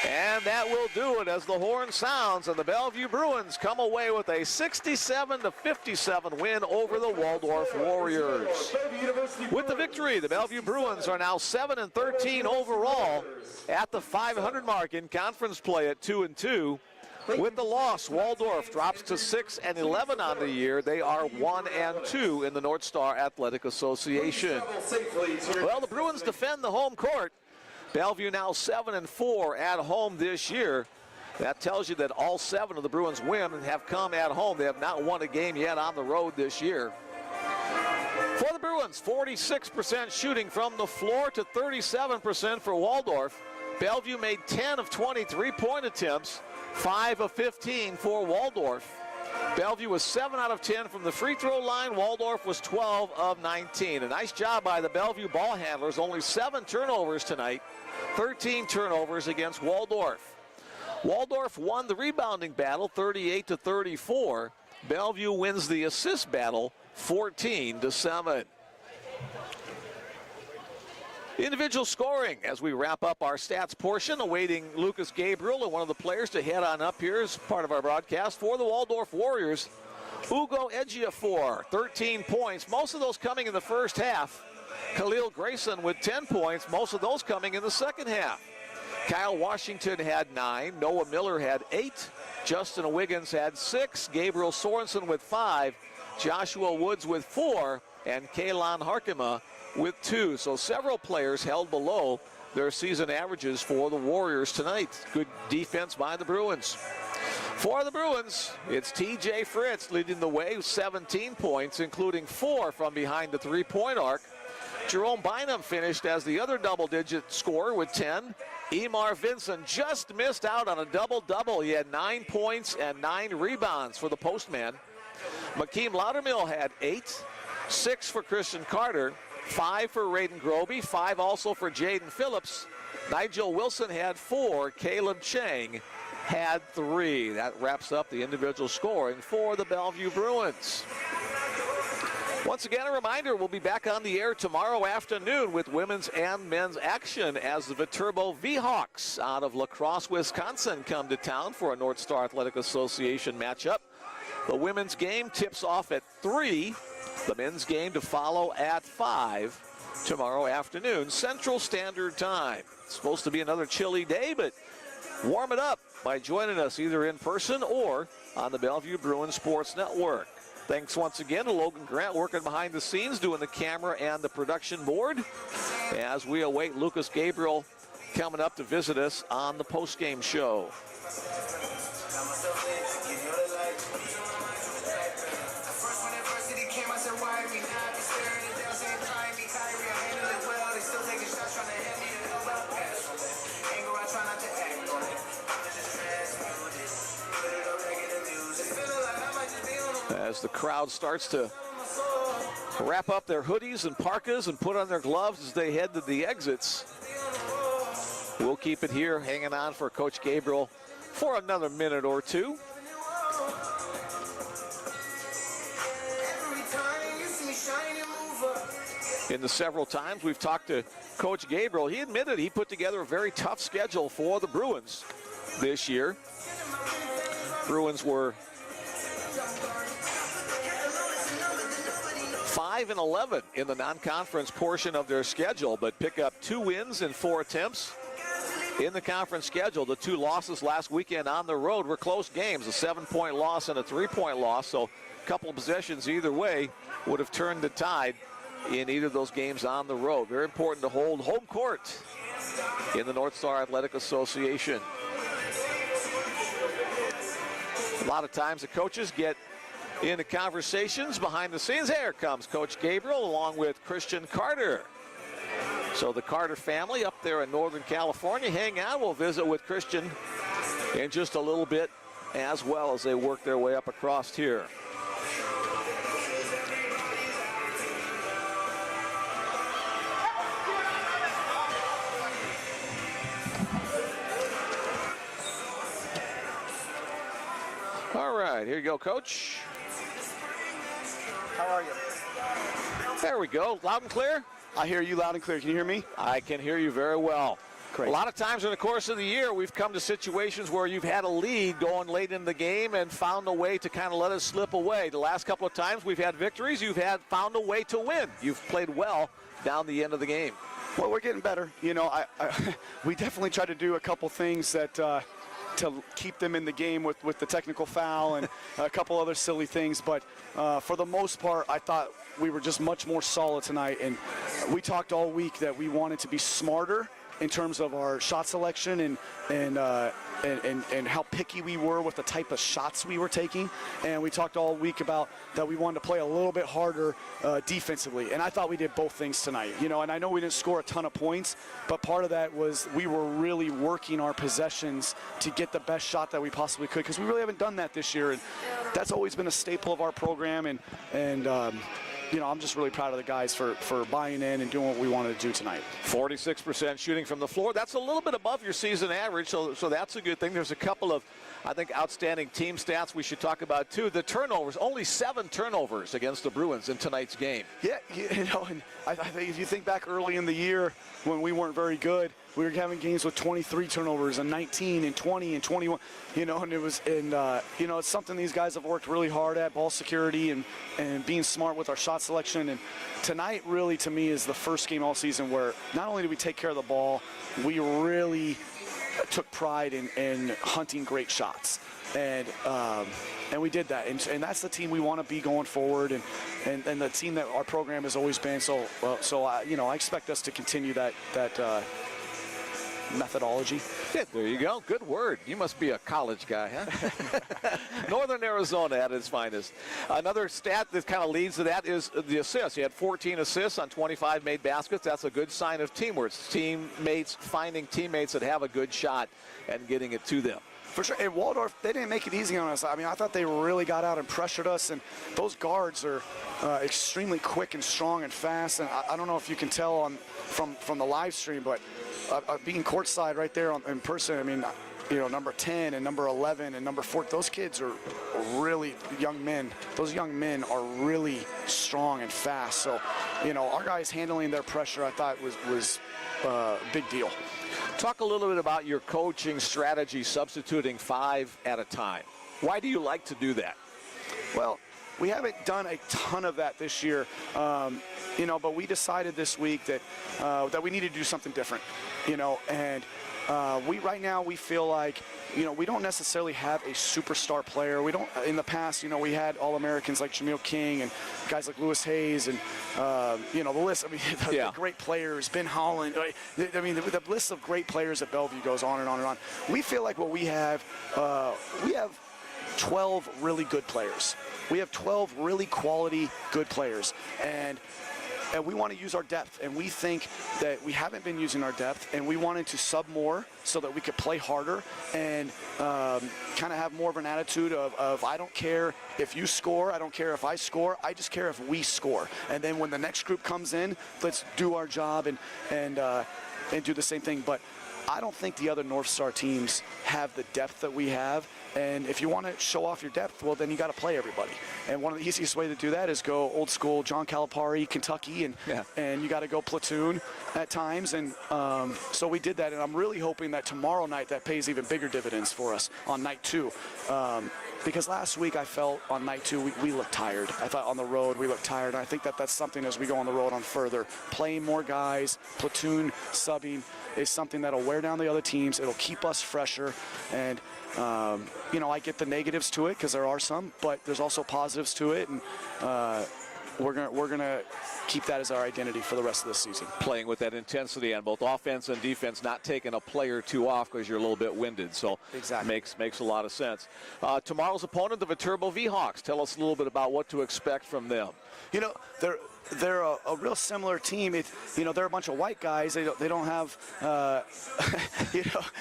And that will do it as the horn sounds, and the Bellevue Bruins come away with a 67-57 win over the Waldorf Warriors. With the victory, the Bellevue Bruins are now 7-13 overall at the 500 mark in conference play at 2-2. With the loss, Waldorf drops to 6-11 on the year. They are 1-2 in the North Star Athletic Association. Well, the Bruins defend the home court. Bellevue now 7-4 at home this year. That tells you that all 7 of the Bruins women have come at home. They have not won a game yet on the road this year. For the Bruins, 46% shooting from the floor to 37% for Waldorf. Bellevue made 10 of 20 three-point attempts, 5 of 15 for Waldorf. Bellevue was 7 out of 10 from the free throw line. Waldorf was 12 of 19. A nice job by the Bellevue ball handlers. Only 7 turnovers tonight, 13 turnovers against Waldorf. Waldorf won the rebounding battle 38-34. Bellevue wins the assist battle 14-7. Individual scoring as we wrap up our stats portion, awaiting Lucas Gabriel and one of the players to head on up here as part of our broadcast for the Waldorf Warriors. Ugo Ejiofor, 13 points, most of those coming in the first half. Khalil Grayson with 10 points, most of those coming in the second half. Kyle Washington had 9, Noah Miller had 8, Justin Wiggins had 6, Gabriel Sorensen with 5, Joshua Woods with 4, and Kaylon Harkema with 2. So several players held below their season averages for the Warriors tonight. Good defense by the Bruins. For the Bruins, it's TJ Fritz leading the way with 17 points, including 4 from behind the three-point arc. Jerome Bynum finished as the other double-digit scorer with 10. Emar Vincent just missed out on a double-double. He had 9 points and 9 rebounds for the postman. Makeem Loudermill had 8, 6 for Christian Carter, 5 for Raiden Groby, 5 also for Jaden Phillips. Nigel Wilson had 4, Caleb Chang had 3. That wraps up the individual scoring for the Bellevue Bruins. Once again, a reminder, we'll be back on the air tomorrow afternoon with women's and men's action as the Viterbo V-Hawks out of La Crosse, Wisconsin come to town for a North Star Athletic Association matchup. The women's game tips off at 3. The men's game to follow at 5 tomorrow afternoon, Central Standard Time. It's supposed to be another chilly day, but warm it up by joining us either in person or on the Bellevue Bruins Sports Network. Thanks once again to Logan Grant working behind the scenes, doing the camera and the production board, as we await Lucas Gabriel coming up to visit us on the postgame show. As the crowd starts to wrap up their hoodies and parkas and put on their gloves as they head to the exits, we'll keep it here, hanging on for Coach Gabriel for another minute or two. In the several times we've talked to Coach Gabriel, he admitted he put together a very tough schedule for the Bruins this year. Bruins were 5-11 in the non-conference portion of their schedule, but pick up 2 wins in 4 attempts in the conference schedule. The 2 losses last weekend on the road were close games, a 7-point loss and a 3-point loss, so a couple of possessions either way would have turned the tide in either of those games on the road. Very important to hold home court in the North Star Athletic Association. A lot of times the coaches get into conversations behind the scenes. Here comes Coach Gabriel along with Christian Carter. So the Carter family up there in Northern California hang out. We'll visit with Christian in just a little bit as well as they work their way up across here. All right, here you go, Coach. How are you? There we go. Loud and clear? I hear you loud and clear. Can you hear me? I can hear you very well. Great. A lot of times in the course of the year, we've come to situations where you've had a lead going late in the game and found a way to kind of let it slip away. The last couple of times we've had victories, you've found a way to win. You've played well down the end of the game. Well, we're getting better. You know, we definitely tried to do a couple things that to keep them in the game with the technical foul and a couple other silly things. But for the most part, I thought we were just much more solid tonight. And we talked all week that we wanted to be smarter in terms of our shot selection and how picky we were with the type of shots we were taking. And we talked all week about that we wanted to play a little bit harder defensively. And I thought we did both things tonight. You know, and I know we didn't score a ton of points, but part of that was we were really working our possessions to get the best shot that we possibly could, because we really haven't done that this year. And that's always been a staple of our program. And I'm just really proud of the guys for buying in and doing what we wanted to do tonight. 46% shooting from the floor. That's a little bit above your season average, so that's a good thing. There's a couple of, I think, outstanding team stats we should talk about, too. The turnovers, only 7 turnovers against the Bruins in tonight's game. Yeah, and I think if you think back early in the year when we weren't very good, we were having games with 23 turnovers and 19 and 20 and 21, and it's something these guys have worked really hard at, ball security and being smart with our shot selection. And tonight really, to me, is the first game all season where not only did we take care of the ball, we really took pride in hunting great shots. And we did that, and that's the team we want to be going forward, and the team that our program has always been. So I expect us to continue that methodology. Yeah, there you go. Good word. You must be a college guy, huh? Northern Arizona at its finest. Another stat that kind of leads to that is the assists. You had 14 assists on 25 made baskets. That's a good sign of teamwork. It's teammates finding teammates that have a good shot and getting it to them. For sure. And Waldorf, they didn't make it easy on us. I mean, I thought they really got out and pressured us, and those guards are extremely quick and strong and fast. And I don't know if you can tell from the live stream, but being courtside right there in person, I mean, number 10 and number 11 and number 4, those kids are really young men. Those young men are really strong and fast. So, our guys handling their pressure, I thought was a big deal. Talk a little bit about your coaching strategy, substituting 5 at a time. Why do you like to do that? Well, we haven't done a ton of that this year, but we decided this week that we need to do something different, and right now we feel like, we don't necessarily have a superstar player. We don't, in the past, we had All-Americans like Jameel King and guys like Lewis Hayes and, the list, the great players, Ben Holland. The list of great players at Bellevue goes on and on and on. We feel like what we have 12 really good players. We have 12 really quality good players. And we want to use our depth, and we think that we haven't been using our depth, and we wanted to sub more so that we could play harder and kind of have more of an attitude of I don't care if you score, I don't care if I score, I just care if we score. And then when the next group comes in, let's do our job and do the same thing. But I don't think the other North Star teams have the depth that we have. And if you want to show off your depth, well, then you got to play everybody. And one of the easiest way to do that is go old school John Calipari, Kentucky, and you got to go platoon at times. And so we did that. And I'm really hoping that tomorrow night that pays even bigger dividends for us on night 2. Because last week I felt on night 2 we looked tired. I thought on the road we looked tired. And I think that's something as we go on the road on further. Playing more guys, platoon subbing is something that'll wear down the other teams. It'll keep us fresher. And I get the negatives to it because there are some, but there's also positives to it, and we're gonna keep that as our identity for the rest of the season. Playing with that intensity on both offense and defense, not taking a play or two off because you're a little bit winded. So exactly. makes a lot of sense. Tomorrow's opponent, the Viterbo V-Hawks. Tell us a little bit about what to expect from them. They're a real similar team. They're a bunch of white guys. They don't have,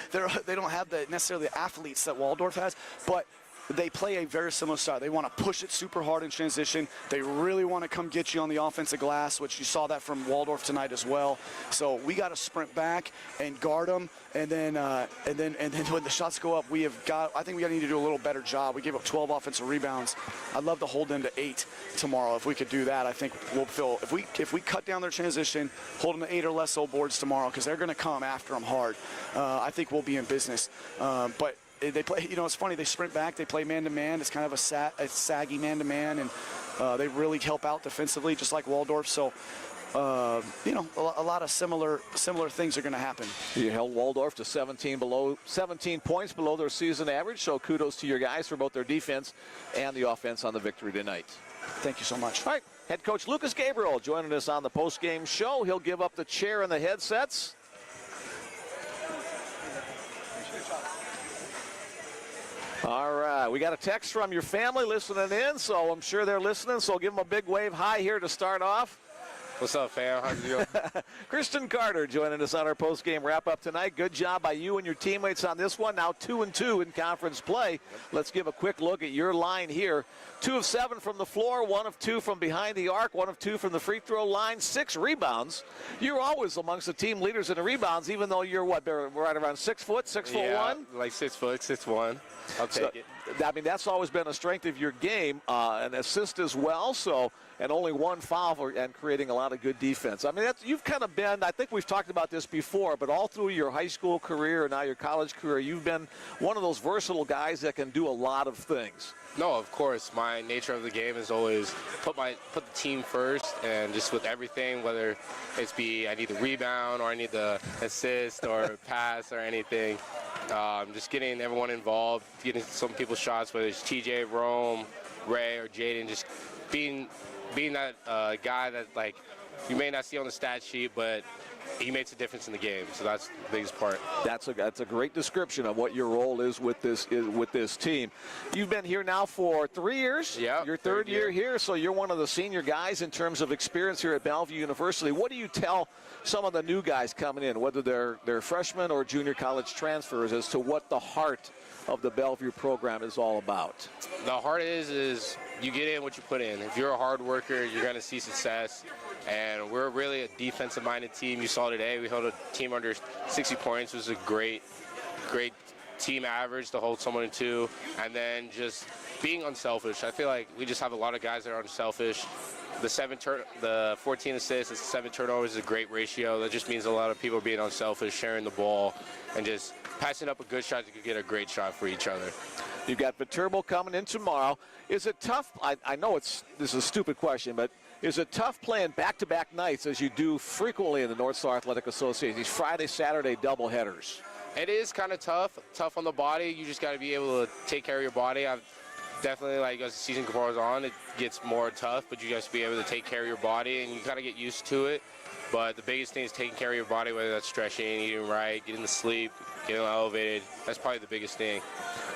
they don't have necessarily the athletes that Waldorf has, but they play a very similar style. They want to push it super hard in transition. They really want to come get you on the offensive glass, which you saw that from Waldorf tonight as well. So we got to sprint back and guard them, and then when the shots go up, I think we need to do a little better job. We gave up 12 offensive rebounds. I'd love to hold them to 8 tomorrow. If we could do that, I think we'll feel if we cut down their transition, hold them to 8 or less old boards tomorrow, because they're going to come after them hard. I think we'll be in business. But they play, it's funny, they sprint back, they play man-to-man. It's kind of a saggy man-to-man, and they really help out defensively, just like Waldorf. So, a lot of similar things are going to happen. You held Waldorf to 17 points below their season average, so kudos to your guys for both their defense and the offense on the victory tonight. Thank you so much. All right, head coach Lucas Gabriel joining us on the post-game show. He'll give up the chair and the headsets. All right, we got a text from your family listening in, so I'm sure they're listening, so give them a big wave hi here to start off. What's up, fam? How's it going? Christian Carter joining us on our post-game wrap-up tonight. Good job by you and your teammates on this one. Now 2-2 in conference play. Let's give a quick look at your line here. 2 of 7 from the floor, 1 of 2 from behind the arc, 1 of 2 from the free throw line, 6 rebounds. You're always amongst the team leaders in the rebounds, even though you're right around 6 foot, 6'1"? Like 6 foot, 6'1". I'll take it. I mean, that's always been a strength of your game, an assist as well. So, and only 1 foul and creating a lot of good defense. I mean, you've kind of been, I think we've talked about this before, but all through your high school career and now your college career, you've been one of those versatile guys that can do a lot of things. No, of course. My nature of the game is always put the team first, and just with everything, whether it's I need the rebound or I need the assist or pass or anything. Just getting everyone involved, getting some people's shots, whether it's TJ, Rome, Ray, or Jaden, just being that guy that, like, you may not see on the stat sheet, but he makes a difference in the game. So that's the biggest part. That's a great description of what your role is with this team. You've been here now for 3 years. Yeah. Your third year here, so you're one of the senior guys in terms of experience here at Bellevue University. What do you tell some of the new guys coming in, whether they're freshmen or junior college transfers, as to what the heart of the Bellevue program is all about? The heart is you get in what you put in. If you're a hard worker, you're going to see success. And we're really a defensive-minded team. You saw today we held a team under 60 points, which was a great team average to hold someone to 2. And then just being unselfish. I feel like we just have a lot of guys that are unselfish. The 14 assists and 7 turnovers is a great ratio. That just means a lot of people being unselfish, sharing the ball, and just passing up a good shot to get a great shot for each other. You've got Viterbo coming in tomorrow. Is it tough? I know this is a stupid question, but is it tough playing back-to-back nights as you do frequently in the North Star Athletic Association, these Friday, Saturday doubleheaders? It is kind of tough on the body. You just got to be able to take care of your body. I've definitely, like, as the season goes on, it gets more tough, but you guys be able to take care of your body, and you got to get used to it. But the biggest thing is taking care of your body, whether that's stretching, eating right, getting to sleep, getting elevated. That's probably the biggest thing.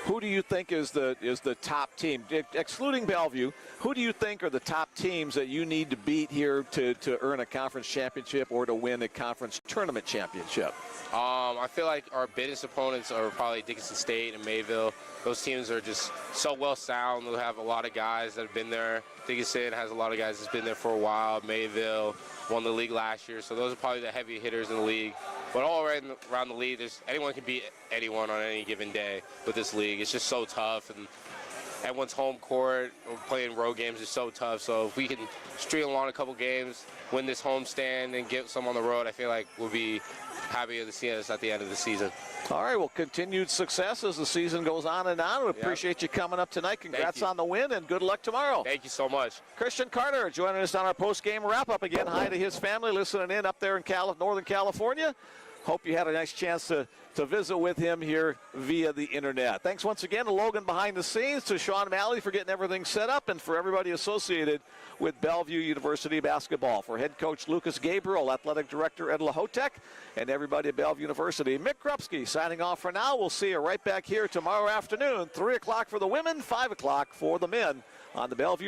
Who do you think is the top team, excluding Bellevue? Who do you think are the top teams that you need to beat here to earn a conference championship or to win a conference tournament championship? I feel like our biggest opponents are probably Dickinson State and Mayville. Those teams are just so well sound. They'll have a lot of guys that have been there. Dickinson has a lot of guys that's been there for a while. Mayville won the league last year, so those are probably the heavy hitters in the league. But all around the league, anyone can beat anyone on any given day with this league. It's just so tough, and everyone's home court. Playing road games is so tough. So if we can string along a couple games, win this home stand, and get some on the road, I feel like we'll be happy to see us at the end of the season. All right, well, continued success as the season goes on and on. We appreciate you coming up tonight. Congrats on the win, and good luck tomorrow. Thank you so much. Christian Carter joining us on our post-game wrap-up. Again, hi to his family listening in up there in Northern California. Hope you had a nice chance to visit with him here via the internet. Thanks once again to Logan behind the scenes, to Sean Malley for getting everything set up, and for everybody associated with Bellevue University basketball. For head coach Lucas Gabriel, athletic director Ed Lahotek, and everybody at Bellevue University, Mick Krupski signing off for now. We'll see you right back here tomorrow afternoon, 3 o'clock for the women, 5 o'clock for the men on the Bellevue